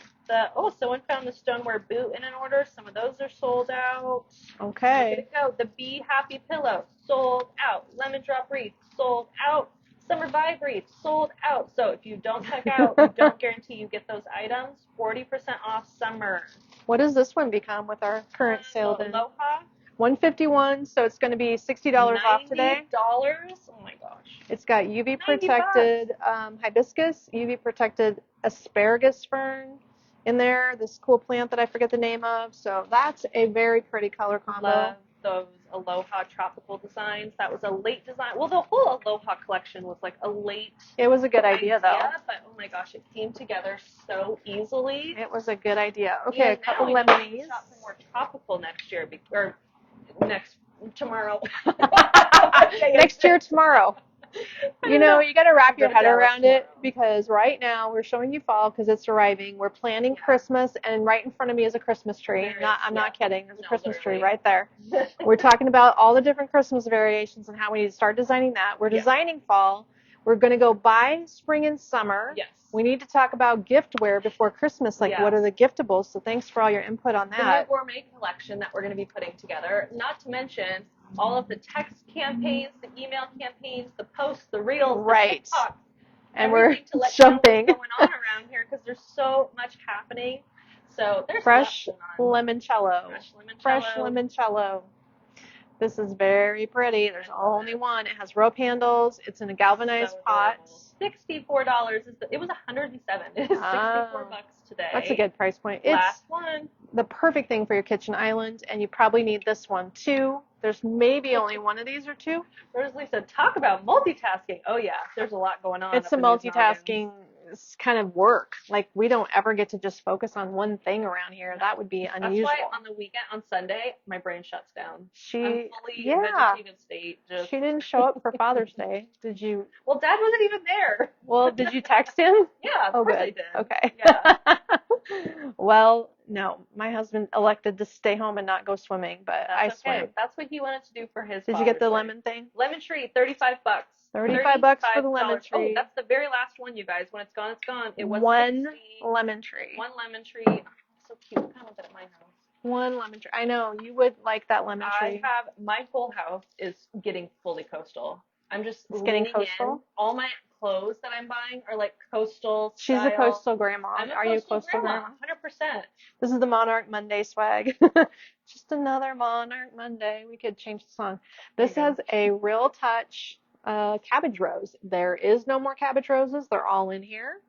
Someone found the stoneware boot in an order. Some of those are sold out. Okay. Look at it go. The Be Happy Pillow, sold out. Lemon Drop Wreath, sold out. Summer Vibe Wreath, sold out. So if you don't check out, we don't guarantee you get those items. 40% off summer. What does this one become with our current sale then? Aloha. $151, so it's going to be $60 off today. $90? Oh my gosh. It's got UV protected hibiscus, UV protected asparagus fern in there, this cool plant that I forget the name of. So that's a very pretty color combo. Love those Aloha tropical designs. That was a late design. Well, the whole Aloha collection was like a late. It was a good idea though. But oh my gosh, it came together so easily. It was a good idea. Okay, a couple lemonies. Shop for more tropical next year, or tomorrow. Next year tomorrow. You know, you got to wrap your head around it because right now we're showing you fall because it's arriving. We're planning Christmas, and right in front of me is a Christmas tree. I'm not kidding. There's a Christmas tree right there. We're talking about all the different Christmas variations and how we need to start designing that. We're designing fall. We're going to go buy spring and summer. Yes. We need to talk about giftware before Christmas, like what are the giftables. So thanks for all your input on that. The new gourmet collection that we're going to be putting together, not to mention all of the text campaigns, the email campaigns, the posts, the reels, the TikToks, and we're jumping what's going on around here because there's so much happening. So there's fresh limoncello. Fresh limoncello. This is very pretty. There's only one. It has rope handles. It's in a galvanized pot. $64 it was $107. It's $64 today. That's a good price point. Last one. The perfect thing for your kitchen island, and you probably need this one too. There's maybe only one of these or two. There's Lisa. Talk about multitasking. Oh yeah, there's a lot going on. It's a multitasking kind of work. Like we don't ever get to just focus on one thing around here. That would be unusual. That's why on the weekend, on Sunday, my brain shuts down. I'm fully vegetative state. She didn't show up for Father's Day. Did you? Well, Dad wasn't even there. Well, did you text him? Yeah, of course I did. Okay. Yeah. Well, no, my husband elected to stay home and not go swimming, but That's I swim. That's what he wanted to do for his. Did you get the lemon thing? Lemon tree, $35. $35 for the lemon tree. Oh, that's the very last one, you guys. When it's gone, it's gone. It was one lemon tree. One lemon tree. Oh, so cute. I want that at my house. One lemon tree. I know you would like that lemon tree. My whole house is getting fully coastal. I'm just getting coastal. All my clothes that I'm buying are like coastal. She's a coastal grandma. Are you a coastal grandma? 100%. This is the Monarch Monday swag. Just another Monarch Monday. We could change the song. This has a real touch cabbage rose. There is no more cabbage roses. They're all in here.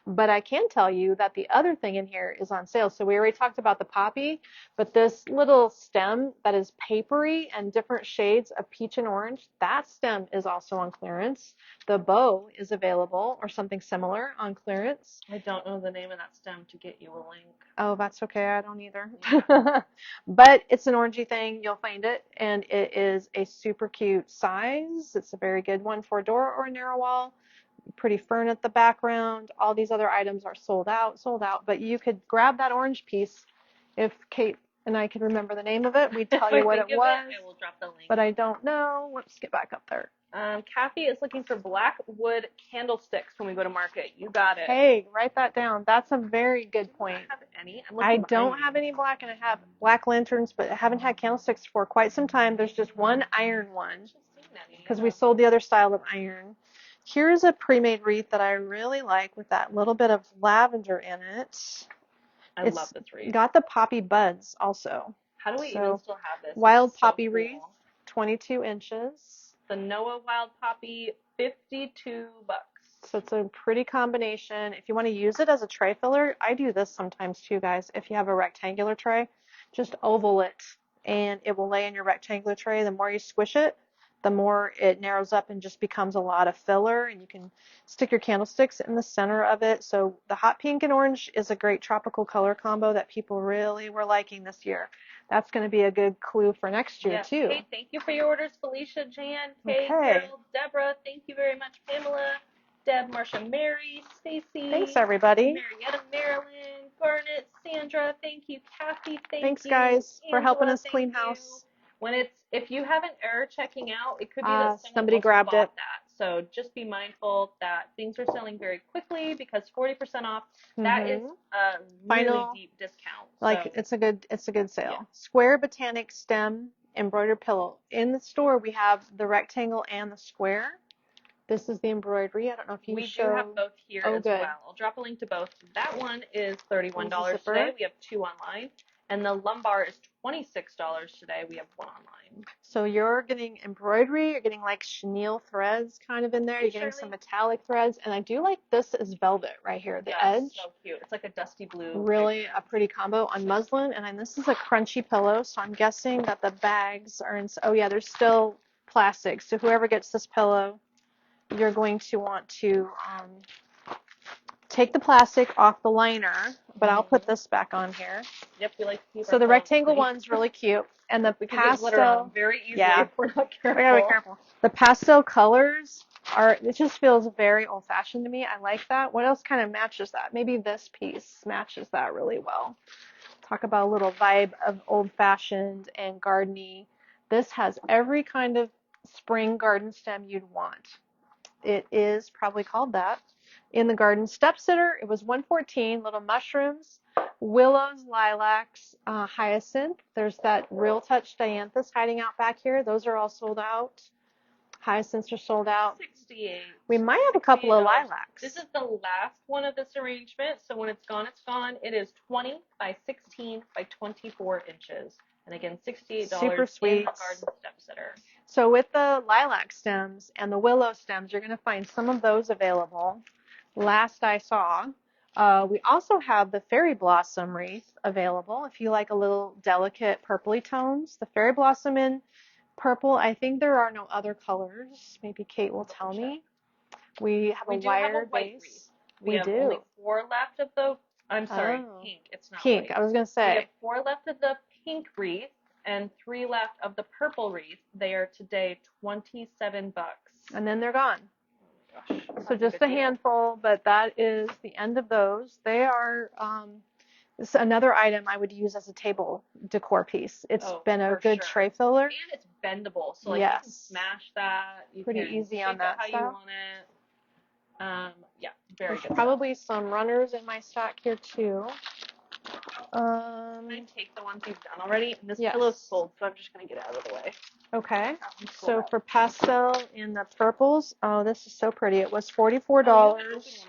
But I can tell you that the other thing in here is on sale. So we already talked about the poppy, but this little stem that is papery and different shades of peach and orange, that stem is also on clearance. The bow is available or something similar on clearance. I don't know the name of that stem to get you a link. Oh, that's okay. I don't either. Yeah. But it's an orangey thing. You'll find it. And it is a super cute size. It's a very good one for a door or a narrow wall. Pretty fern at the background. All these other items are sold out, but you could grab that orange piece. If Kate and I could remember the name of it, we'd tell you what it was. I will drop the link. But I don't know. Let's get back up there. Kathy is looking for black wood candlesticks when we go to market. You got it. Hey, write that down. That's a very good point. I don't have any. I don't have any black, and I have black lanterns, but I haven't had candlesticks for quite some time. There's just one iron one because we sold the other style of iron. Here's a pre-made wreath that I really like with that little bit of lavender in it. I love this wreath. Got the poppy buds also. How do we even still have this? Wild poppy wreath, 22 inches. The Noah Wild Poppy, $52. So it's a pretty combination. If you want to use it as a tray filler, I do this sometimes too, guys. If you have a rectangular tray, just oval it and it will lay in your rectangular tray. The more you squish it, the more it narrows up and just becomes a lot of filler, and you can stick your candlesticks in the center of it. So the hot pink and orange is a great tropical color combo that people really were liking this year. That's going to be a good clue for next year too. Hey, thank you for your orders, Felicia, Jan, Kay, Carol, Deborah. Thank you very much, Pamela, Deb, Marsha, Mary, Stacy. Thanks, everybody. Marietta, Marilyn, Garnet, Sandra. Thank you, Kathy. Thanks, guys, Angela, for helping us clean house. If you have an error checking out, it could be that somebody grabbed it. So just be mindful that things are selling very quickly because 40% off. That is a really deep discount. It's a good sale. Yeah. Square botanic stem embroidered pillow. In the store we have the rectangle and the square. This is the embroidery. I don't know if you We do have both here as well. I'll drop a link to both. That one is $31 today. We have two online. And the lumbar is $26 today. We have one online. So you're getting embroidery. You're getting like chenille threads kind of in there. You're getting some metallic threads. And I do like this is velvet right here. The edge. So cute. It's like a dusty blue. Really a pretty combo on muslin. And then this is a crunchy pillow. So I'm guessing that the bags are in. Oh, yeah, there's still plastic. So whoever gets this pillow, you're going to want to take the plastic off the liner, but I'll put this back on here. Yep, we like to keep So the rectangle one's really cute, and the pastel very easily if we're not careful. We gotta be careful. The pastel colors it just feels very old-fashioned to me. I like that. What else kind of matches that? Maybe this piece matches that really well. Talk about a little vibe of old-fashioned and gardeny. This has every kind of spring garden stem you'd want. It is probably called that. In the garden step sitter, it was $114. Little mushrooms, willows, lilacs, hyacinth. There's that real touch dianthus hiding out back here. Those are all sold out. Hyacinths are sold out. $68. We might have a couple of lilacs. This is the last one of this arrangement, so when it's gone, it's gone. It is 20 by 16 by 24 inches. And again, $68 Super sweet. In the garden step sitter. So with the lilac stems and the willow stems, you're going to find some of those available. Last I saw, we also have the fairy blossom wreath available. If you like a little delicate purpley tones, the fairy blossom in purple. I think there are no other colors. Maybe Kate will tell me. We have a wire base. We have only 4 left of the. I'm sorry, pink. It's not pink. White. I was going to say. We have 4 left of the pink wreath and 3 left of the purple wreath. They are today $27. And then they're gone. Gosh, so just a handful, but that is the end of those. They are this is another item I would use as a table decor piece. It's been a good tray filler. And it's bendable, so like you can smash that. You pretty can easy on that how stuff. You want it. Yeah, very good. Probably some runners in my stock here too. I'm going to take the ones you've done already. And this pillow's full, so I'm just going to get out of the way. Okay. So for pastel in the purples, this is so pretty. It was $44.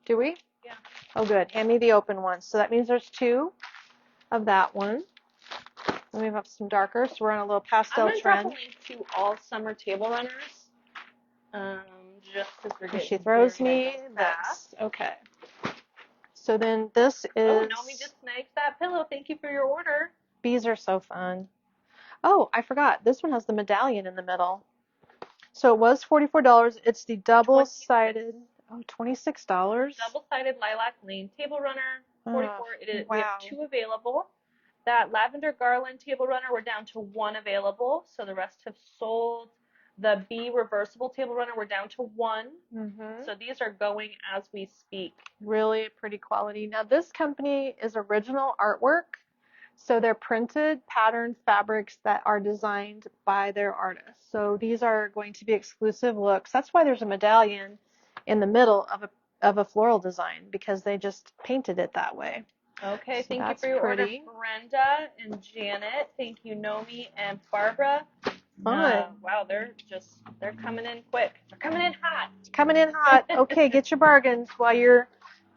Do we? Yeah. Oh, good. Hand me the open one. So that means there's 2 of that one. Then we have some darker, so we're on a little pastel trend. I'm going to drop a link to all summer table runners. Just as we're getting she throws me this. Okay. So then this is. Oh, Naomi just snagged that pillow. Thank you for your order. Bees are so fun. Oh, I forgot. This one has the medallion in the middle. So it was $44. It's the double-sided. Oh, $26. Double-sided lilac lane table runner. 44. We have 2 available. That lavender garland table runner, we're down to 1 available. So the rest have sold. The bee reversible table runner, we're down to 1. So these are going as we speak. Really pretty quality. Now this company is original artwork. So they're printed patterned fabrics that are designed by their artists. So these are going to be exclusive looks. That's why there's a medallion in the middle of a floral design, because they just painted it that way. Okay, so thank you for your order, Brenda and Janet. Thank you, Nomi and Barbara. Fun. Wow, they're coming in quick. They're coming in hot. Coming in hot. Okay, get your bargains while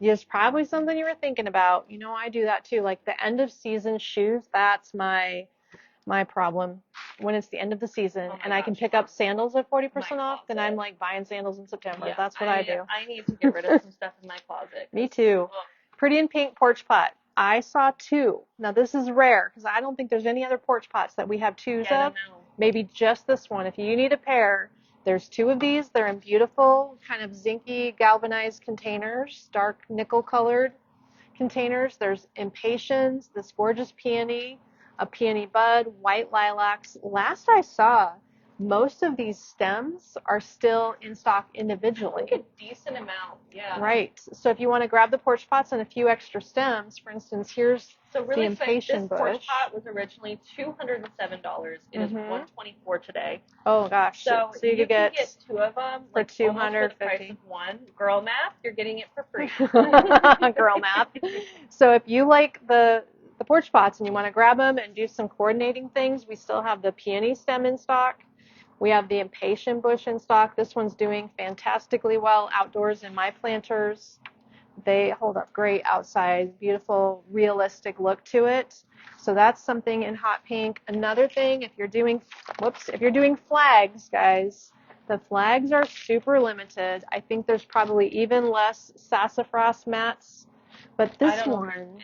there's probably something you were thinking about. You know, I do that too. Like the end of season shoes, that's my problem. When it's the end of the season and I can pick up sandals at 40% off, then I'm like buying sandals in September. Yeah, That's what I do. I need to get rid of some stuff in my closet. Me too. Pretty in pink porch pot. I saw 2. Now this is rare because I don't think there's any other porch pots that we have 2s of. I don't know. Maybe just this one. If you need a pair, there's 2 of these. They're in beautiful kind of zinky galvanized containers, dark nickel colored containers. There's impatiens, this gorgeous peony, a peony bud, white lilacs. Last I saw, most of these stems are still in stock individually. I think a decent amount, yeah. Right. So if you want to grab the porch pots and a few extra stems, for instance, here's so really the impatient this bush. Porch pot was originally $207. It is $124 today. Oh gosh. So you could can get 2 of them for like almost for the price of one. Girl math, you're getting it for free. Girl math. So if you like the porch pots and you want to grab them and do some coordinating things, we still have the peony stem in stock. We have the impatient bush in stock. This one's doing fantastically well outdoors in my planters. They hold up great outside. Beautiful, realistic look to it. So that's something in hot pink. Another thing, if you're doing flags, guys, the flags are super limited. I think there's probably even less sassafras mats. But this one,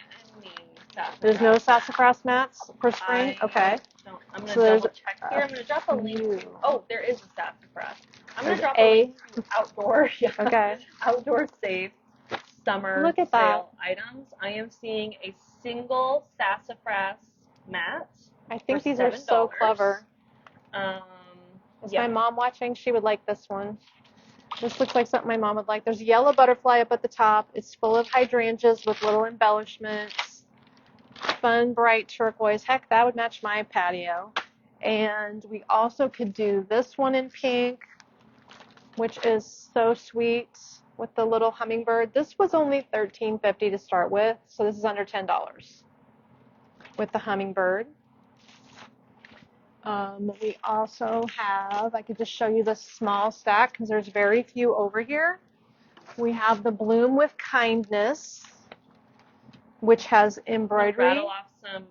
there's no sassafras mats for spring? Okay. I'm going to double check here. I'm going to drop a link. Oh, there is a sassafras. I'm going to drop a link to outdoor. Yeah. Okay. Outdoor safe summer sale items. I am seeing a single sassafras mat. I think these are so clever. Is my mom watching? She would like this one. This looks like something my mom would like. There's a yellow butterfly up at the top. It's full of hydrangeas with little embellishments. Fun, bright turquoise. Heck, that would match my patio. And we also could do this one in pink, which is so sweet with the little hummingbird. This was only $13.50 to start with, so this is under $10 with the hummingbird. We also have, I could just show you the small stack because there's very few over here. We have the Bloom with Kindness, which has embroidery. I'll rattle off some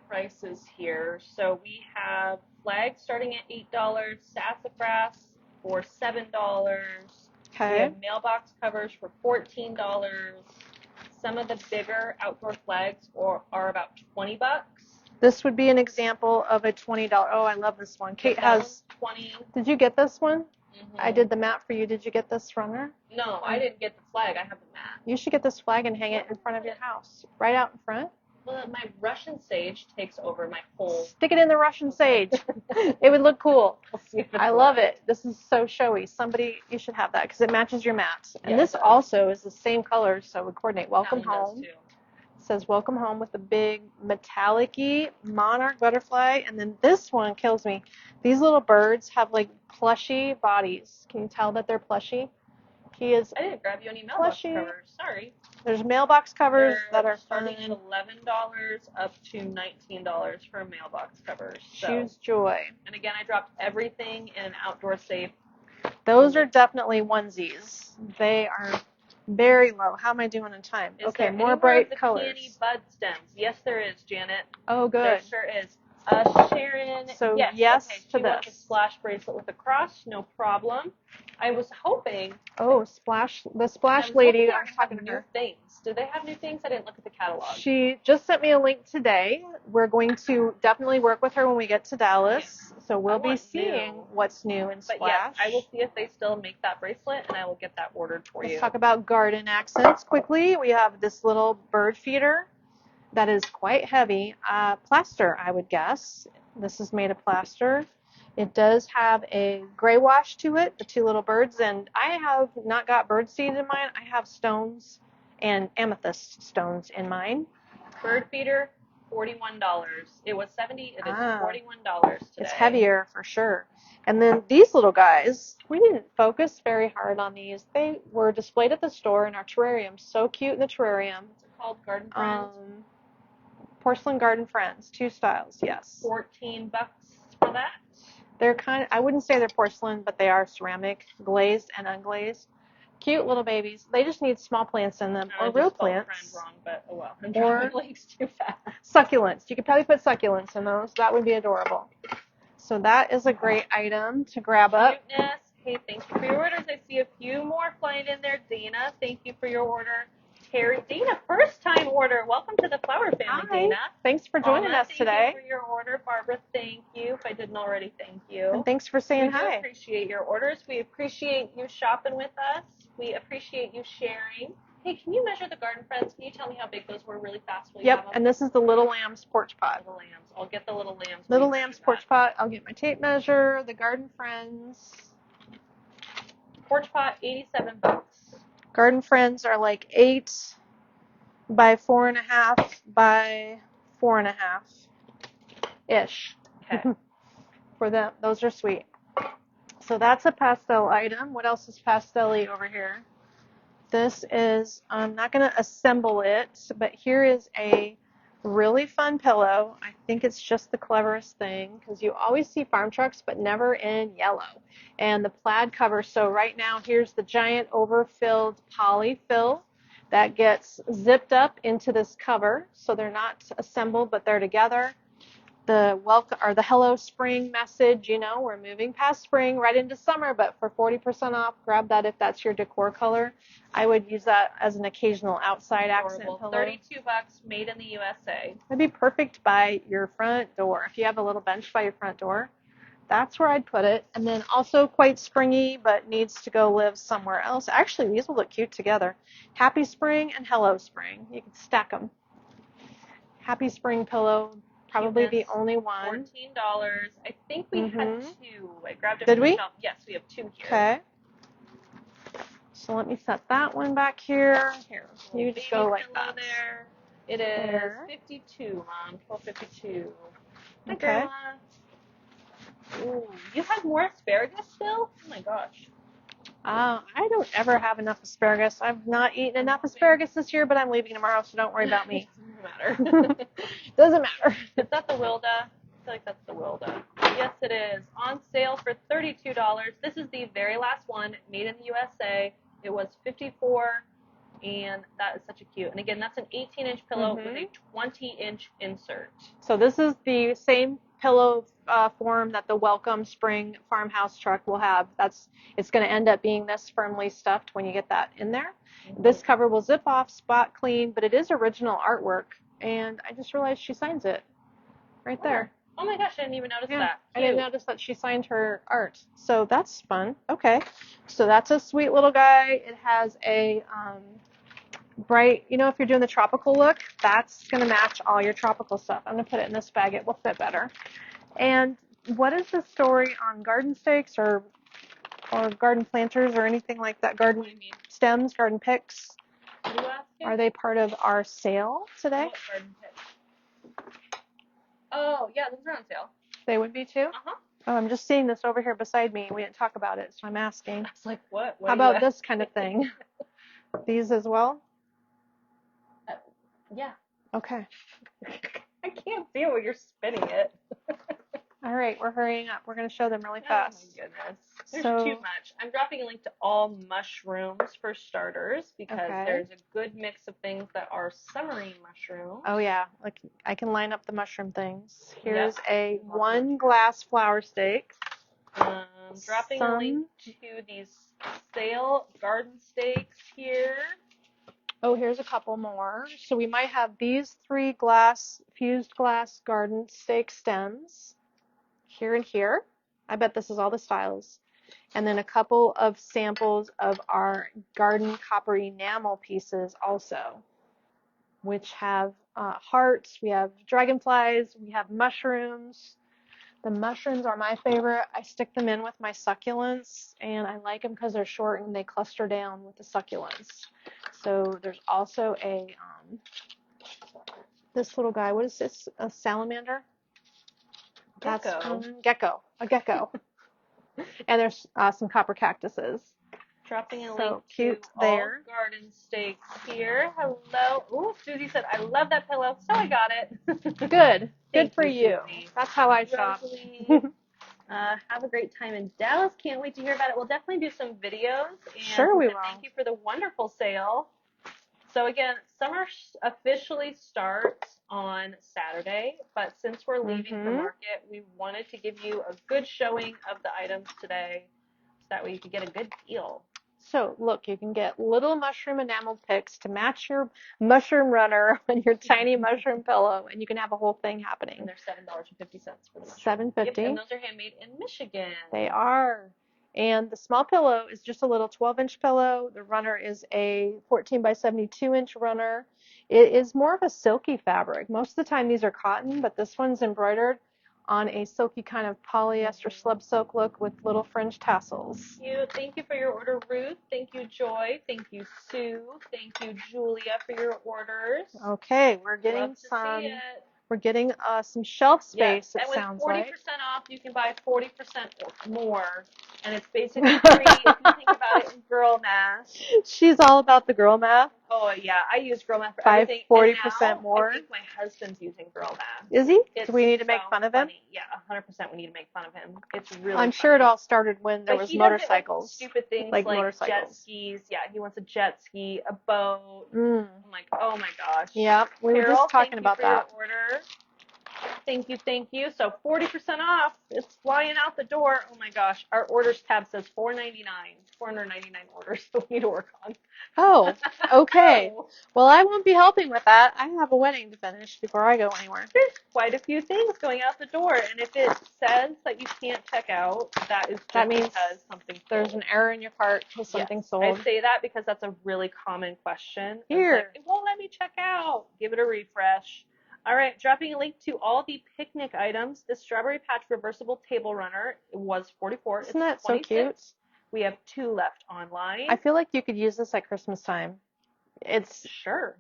prices here. So we have flags starting at $8, sassafras for $7. Okay. We have mailbox covers for $14. Some of the bigger outdoor flags are about $20. This would be an example of a $20. Oh, I love this one. Kate has 20. Did you get this one? I did the mat for you. Did you get this from her? No, I didn't get the flag. I have the mat. You should get this flag and hang it in front of your house, right out in front. Well, my Russian sage takes over my whole. Stick it in the Russian sage. It would look cool. I love it. This is so showy. You should have that because it matches your mat. And this also is the same color, so it would coordinate. Welcome home. It says welcome home with a big metallic-y monarch butterfly. And then this one kills me. These little birds have like plushy bodies. Can you tell that they're plushy? I didn't grab you any mailbox covers. Sorry. There's mailbox covers that are starting at $11 up to $19 for mailbox covers. So. Choose joy. And again, I dropped everything in an outdoor safe. Those are definitely onesies. They are very low. How am I doing in time? Okay, more bright colors. Peony bud stems. Yes, there is, Janet. Oh, good. There sure is. Sharon. So yes to she wants a splash bracelet with a cross. No problem. I was hoping. Oh, the splash lady. I was talking to her. New things. Do they have new things? I didn't look at the catalog. She just sent me a link today. We're going to definitely work with her when we get to Dallas. So we'll be seeing what's new in Splash. But yes, I will see if they still make that bracelet, and I will get that ordered for you. Let's talk about garden accents quickly. We have this little bird feeder that is quite heavy. Plaster, I would guess. This is made of plaster. It does have a gray wash to it, the 2 little birds, and I have not got bird seed in mine. I have stones and amethyst stones in mine. Bird feeder, $41. It was $70. It is $41 today. It's heavier for sure. And then these little guys, we didn't focus very hard on these. They were displayed at the store in our terrarium. So cute in the terrarium. What's it called? Garden Friends? Porcelain Garden Friends. 2 styles, yes. $14 for that. They're I wouldn't say they're porcelain, but they are ceramic, glazed and unglazed. Cute little babies. They just need small plants in them, or real plants. Wrong, but oh well. I'm or legs too fast. Succulents. You could probably put succulents in those. That would be adorable. So that is a great item to grab up. Cuteness. Hey, thank you for your orders. I see a few more flying in there. Dana, thank you for your order. Terry, Dana, first time order. Welcome to the flower family, Hi. Dana. Thanks for joining us today. Thank you for your order. Barbara, thank you. If I didn't already, thank you. And thanks for saying hi. We appreciate your orders. We appreciate you shopping with us. We appreciate you sharing. Hey, can you measure the Garden Friends? Can you tell me how big those were really fast? Yep, and this is the Little Lambs porch pot. Little Lambs. I'll get the Little Lambs. Little Lambs porch pot. I'll get my tape measure. The Garden Friends. Porch pot, $87. Garden Friends are like 8 by 4.5 by 4.5 ish. Okay. For them, those are sweet. So that's a pastel item. What else is pastel-y over here? This is, I'm not going to assemble it, but here is a really fun pillow. I think it's just the cleverest thing because you always see farm trucks, but never in yellow. And the plaid cover. So right now, here's the giant overfilled polyfill that gets zipped up into this cover. So they're not assembled, but they're together. The welcome or the hello spring message, you know, we're moving past spring right into summer, but for 40% off, grab that if that's your decor color. I would use that as an occasional outside accent pillow. $32, made in the USA. It'd be perfect by your front door. If you have a little bench by your front door, that's where I'd put it. And then also quite springy, but needs to go live somewhere else. Actually, these will look cute together. Happy Spring and Hello Spring. You can stack them. Happy Spring pillow. Probably the only one. $14. I think we had 2. I grabbed it. Did we? Yes, we have 2 here. Okay. So let me set that one back here. Here, you just go like that. There. It is 52, Mom. 12:52. Okay. Ooh, you have more asparagus still? Oh my gosh. I don't ever have enough asparagus. I've not eaten enough asparagus this year, but I'm leaving tomorrow, so don't worry about me. Doesn't matter. Doesn't matter. Is that the Wilda? I feel like that's the Wilda. Yes, it is. On sale for $32. This is the very last one, made in the USA. It was $54, and that is such a cute. And again, that's an 18-inch pillow with a 20-inch insert. So this is the same pillow form that the Welcome Spring farmhouse truck will have. It's going to end up being this firmly stuffed when you get that in there. This cover will zip off, spot clean, but it is original artwork, and I just realized she signs it right there. Oh my gosh, I didn't even notice that. Cute. I didn't notice that she signed her art. So that's fun. Okay. So that's a sweet little guy. It has a bright, you know, if you're doing the tropical look, that's going to match all your tropical stuff. I'm going to put it in this bag. It will fit better. And what is the story on garden stakes or garden planters or anything like that? Garden stems, garden picks? What are you asking? Are they part of our sale today? What garden picks? Oh, yeah, those are on sale. They would be too? Uh-huh. Oh, I'm just seeing this over here beside me. We didn't talk about it, so I'm asking. I was like, what? How about this kind of thing? These as well? Yeah. Okay. I can't see it when you're spinning it. All right, we're hurrying up. We're going to show them really fast. Oh my goodness. There's too much. I'm dropping a link to all mushrooms for starters because there's a good mix of things that are summery mushrooms. Oh yeah, like I can line up the mushroom things. Here's a 1 glass flower stake. Dropping a link to these sale garden stakes here. Oh, here's a couple more. So we might have these 3 fused glass garden stake stems. Here and here. I bet this is all the styles. And then a couple of samples of our garden copper enamel pieces also, which have hearts, we have dragonflies, we have mushrooms. The mushrooms are my favorite. I stick them in with my succulents, and I like them because they're short and they cluster down with the succulents. So there's also this little guy. What is this? A salamander? Gecko. Gecko. A gecko. And there's some copper cactuses. Dropping a so link cute to there. all garden stakes here. Hello. Ooh, Susie said, I love that pillow, so I got it. Good. Thank Good for you. Susie. That's how I shop. Have a great time in Dallas. Can't wait to hear about it. We'll definitely do some videos. And Sure we will. Thank you for the wonderful sale. So again, summer officially starts on Saturday, but since we're leaving the market, we wanted to give you a good showing of the items today, so that way you could get a good deal. So look, you can get little mushroom enamel picks to match your mushroom runner and your tiny mushroom pillow, and you can have a whole thing happening. And they're $7.50 for the mushroom. $7.50. Yep, and those are handmade in Michigan. They are. And the small pillow is just a little 12-inch pillow. The runner is a 14 by 72-inch runner. It is more of a silky fabric. Most of the time these are cotton, but this one's embroidered on a silky kind of polyester slub silk look with little fringe tassels. Thank you for your order, Ruth. Thank you, Joy. Thank you, Sue. Thank you, Julia, for your orders. Okay, we're getting some. We're getting some shelf space. Yes, it sounds like. And with 40% off, you can buy 40% more, and it's basically free if you think about it in girl math. She's all about the girl math. Oh yeah, I use girl math for everything. 40% more. I think my husband's using girl math. Is he? Do we need to make fun of him? Yeah, 100%. We need to make fun of him. It's really. I'm sure it all started when there was motorcycles. Stupid things like jet skis. Yeah, he wants a jet ski, a boat. I'm like, oh my gosh. Yeah, we were just talking about that. Your order. Thank you. So 40% off. It's flying out the door. Oh my gosh. Our orders tab says $4.99. 499 orders that we need to work on. Oh, okay. Well, I won't be helping with that. I have a wedding to finish before I go anywhere. There's quite a few things going out the door, and if it says that you can't check out, that means because something sold. There's an error in your cart because something sold. I say that because that's a really common question. Here. Like, it won't let me check out. Give it a refresh. All right, dropping a link to all the picnic items. This Strawberry Patch reversible table runner was $44. Isn't that so cute? We have 2 left online. I feel like you could use this at Christmas time. It's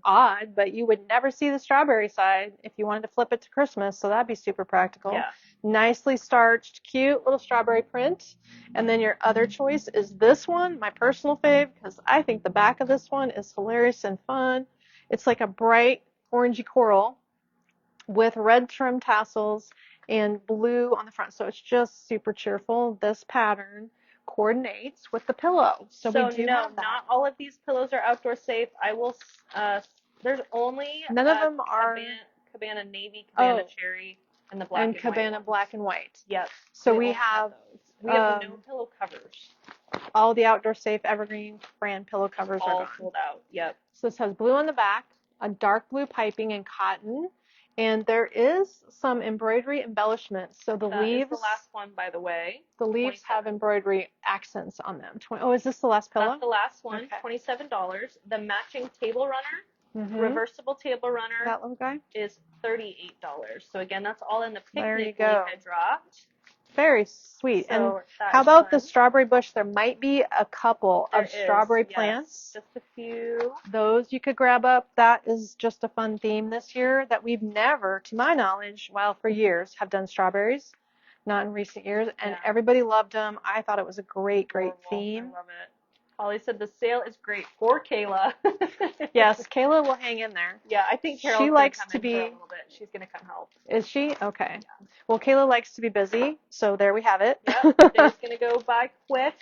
odd, but you would never see the strawberry side if you wanted to flip it to Christmas, so that'd be super practical. Yeah. Nicely starched, cute little strawberry print. And then your other choice is this one, my personal fave, because I think the back of this one is hilarious and fun. It's like a bright orangey coral with red trim tassels and blue on the front, so it's just super cheerful. This pattern coordinates with the pillow. So we do have that. Not all of these pillows are outdoor safe. I will, there's only none of them are Cabana navy, Cabana cherry, and the black and Cabana white black and white. Yep. So we have no pillow covers. All the outdoor safe evergreen brand pillow covers are gone. All sold out. Yep. So this has blue on the back, a dark blue piping and cotton. And there is some embroidery embellishments. So the leaves. That's the last one, by the way. The leaves have embroidery accents on them. Is this the last pillow? That's the last one. Okay. $27. The matching table runner, reversible table runner, that little guy, is $38. So again, that's all in the picnic link I dropped. Very sweet. So and how about the strawberry bush? There might be a couple of strawberry plants. Just a few. Those you could grab up. That is just a fun theme this year that we've never, to my knowledge, for years, have done strawberries. Not in recent years. And everybody loved them. I thought it was a great theme. I love it. Holly said the sale is great for Kayla. Yes, Kayla will hang in there. Yeah, I think Carol's she likes come to in be for a little bit. She's gonna come help. Is she? Okay. Yeah. Well, Kayla likes to be busy, so there we have it. Yep, they're gonna go by quick.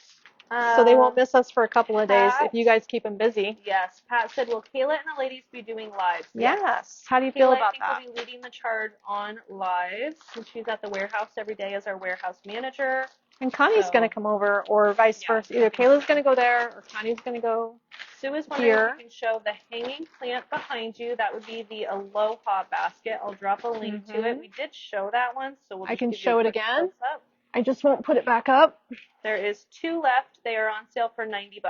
So they won't miss us for a couple of days if you guys keep them busy. Yes, Pat said, will Kayla and the ladies be doing lives? Yes. How do you feel about that? I think will be leading the charge on lives, and she's at the warehouse every day as our warehouse manager. And Connie's going to come over, or vice versa. Either Kayla's going to go there, or Connie's going to go Sue is wondering if you can show the hanging plant behind you. That would be the Aloha basket. I'll drop a link to it. We did show that one, so we'll just I can show it again. Close-up. I just won't put it back up. There is 2 left. They are on sale for $90.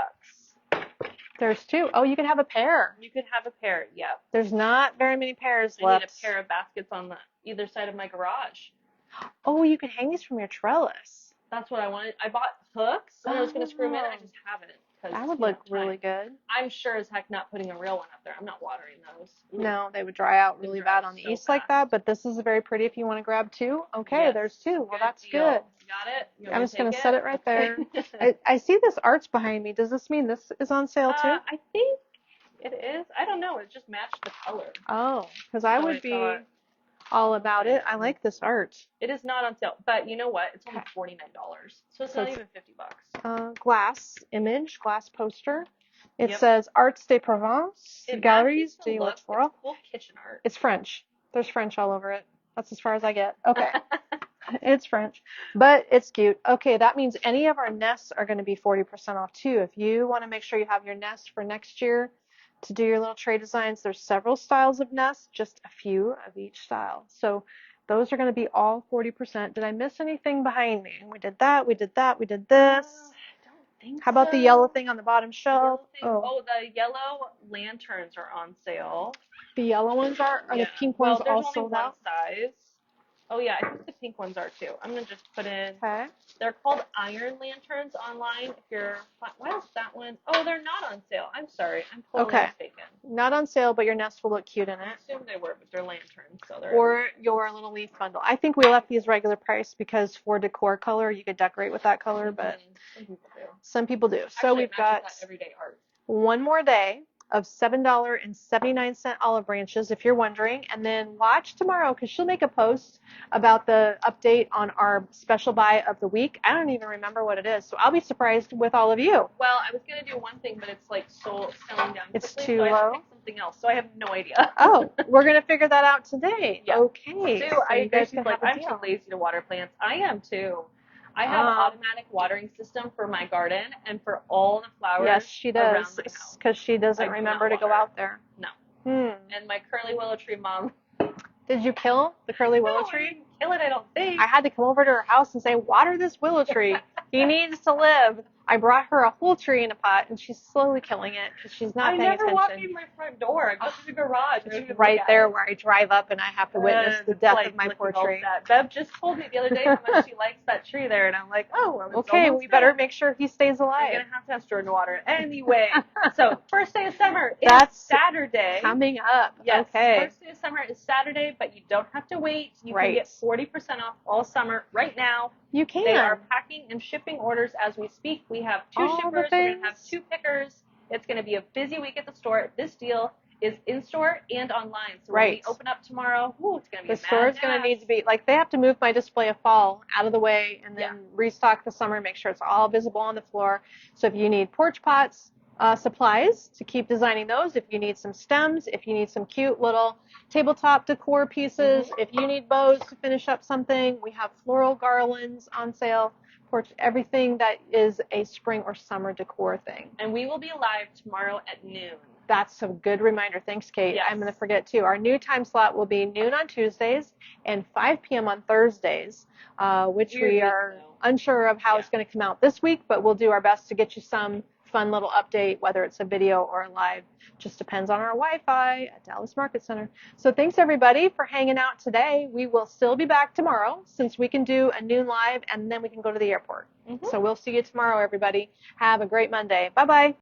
There's 2. Oh, you can have a pair. You could have a pair, yeah. There's not very many pairs left. I need a pair of baskets on either side of my garage. Oh, you can hang these from your trellis. That's what I wanted. I bought hooks, and I was going to screw them in. I just haven't. That would look really good. I'm sure as heck not putting a real one up there. I'm not watering those. Ooh. No, they would dry out really bad on the east like that, but this is very pretty if you want to grab 2. Okay, yes, there's 2. Well, that's good. Got it? I'm just going to set it right there. I see this arch behind me. Does this mean this is on sale too? I think it is. I don't know. It just matched the color. Oh, because I would be all about it. I like this art. It is not on sale, but you know what? It's only $49, so it's not even $50. Glass image, glass poster. It says Arts de Provence, Galleries de Floral. It's full kitchen art. It's French. There's French all over it. That's as far as I get. Okay. It's French, but it's cute. Okay, that means any of our nests are going to be 40% off too. If you want to make sure you have your nest for next year to do your little tray designs, there's several styles of nests, just a few of each style. So those are going to be all 40%. Did I miss anything behind me? We did that, we did that, we did this. I don't think How about the yellow thing on the bottom shelf? The yellow lanterns are on sale. The yellow ones are? Are the pink ones all sold out? Size. Oh yeah, I think the pink ones are too. I'm gonna just put in. Okay. They're called iron lanterns online. If you're, why is that one? Oh, they're not on sale. I'm sorry, I'm totally mistaken. Not on sale, but your nest will look cute in it. I assumed they were, but they're lanterns, so they're. Or your little leaf bundle. I think we left these regular price because for decor color, you could decorate with that color, but some people do. So we've got everyday art. One more day of $7.79 olive branches, if you're wondering, and then watch tomorrow because she'll make a post about the update on our special buy of the week. I don't even remember what it is, so I'll be surprised with all of you. Well, I was gonna do one thing, but it's like selling down quickly, it's too low. I have to pick something else, so I have no idea. Oh, we're gonna figure that out today. Yeah. Okay. So you guys can like, I'm too lazy to water plants. I am too. I have an automatic watering system for my garden and for all the flowers. Yes, she does. Around my house. Because she doesn't remember to go out there. No. And my curly willow tree mom. Did you kill the curly willow tree? I didn't kill it, I don't think. I had to come over to her house and say, water this willow tree. He needs to live. I brought her a whole tree in a pot, and she's slowly killing it because she's not paying attention. I never walk in my front door. I go to the garage. It's right there where I drive up, and I have to witness the death of my poor tree. Bev just told me the other day how much she likes that tree there, and I'm like, oh, well, okay, we better make sure he stays alive. You're going to have to Jordan water it. Anyway, so first day of summer is Saturday. Coming up. Yes, okay. First day of summer is Saturday, but you don't have to wait. You can get 40% off all summer right now. You can. They are packing and shipping orders as we speak. We have 2 shippers. We're going to have 2 pickers. It's going to be a busy week at the store. This deal is in-store and online. So when we open up tomorrow, it's going to be the store is going to need to be, like, they have to move my display of fall out of the way and then restock the summer, make sure it's all visible on the floor. So if you need porch pots, supplies to keep designing those, if you need some stems, if you need some cute little tabletop decor pieces, if you need bows to finish up something, we have floral garlands on sale, everything that is a spring or summer decor thing. And we will be live tomorrow at noon. That's a good reminder. Thanks, Kate. Yes. I'm going to forget, too. Our new time slot will be noon on Tuesdays and 5 p.m. on Thursdays, which we are unsure of how it's going to come out this week, but we'll do our best to get you some fun little update, whether it's a video or a live. Just depends on our Wi-Fi at Dallas Market Center. So thanks, everybody, for hanging out today. We will still be back tomorrow since we can do a noon live, and then we can go to the airport. So we'll see you tomorrow, everybody. Have a great Monday. Bye-bye.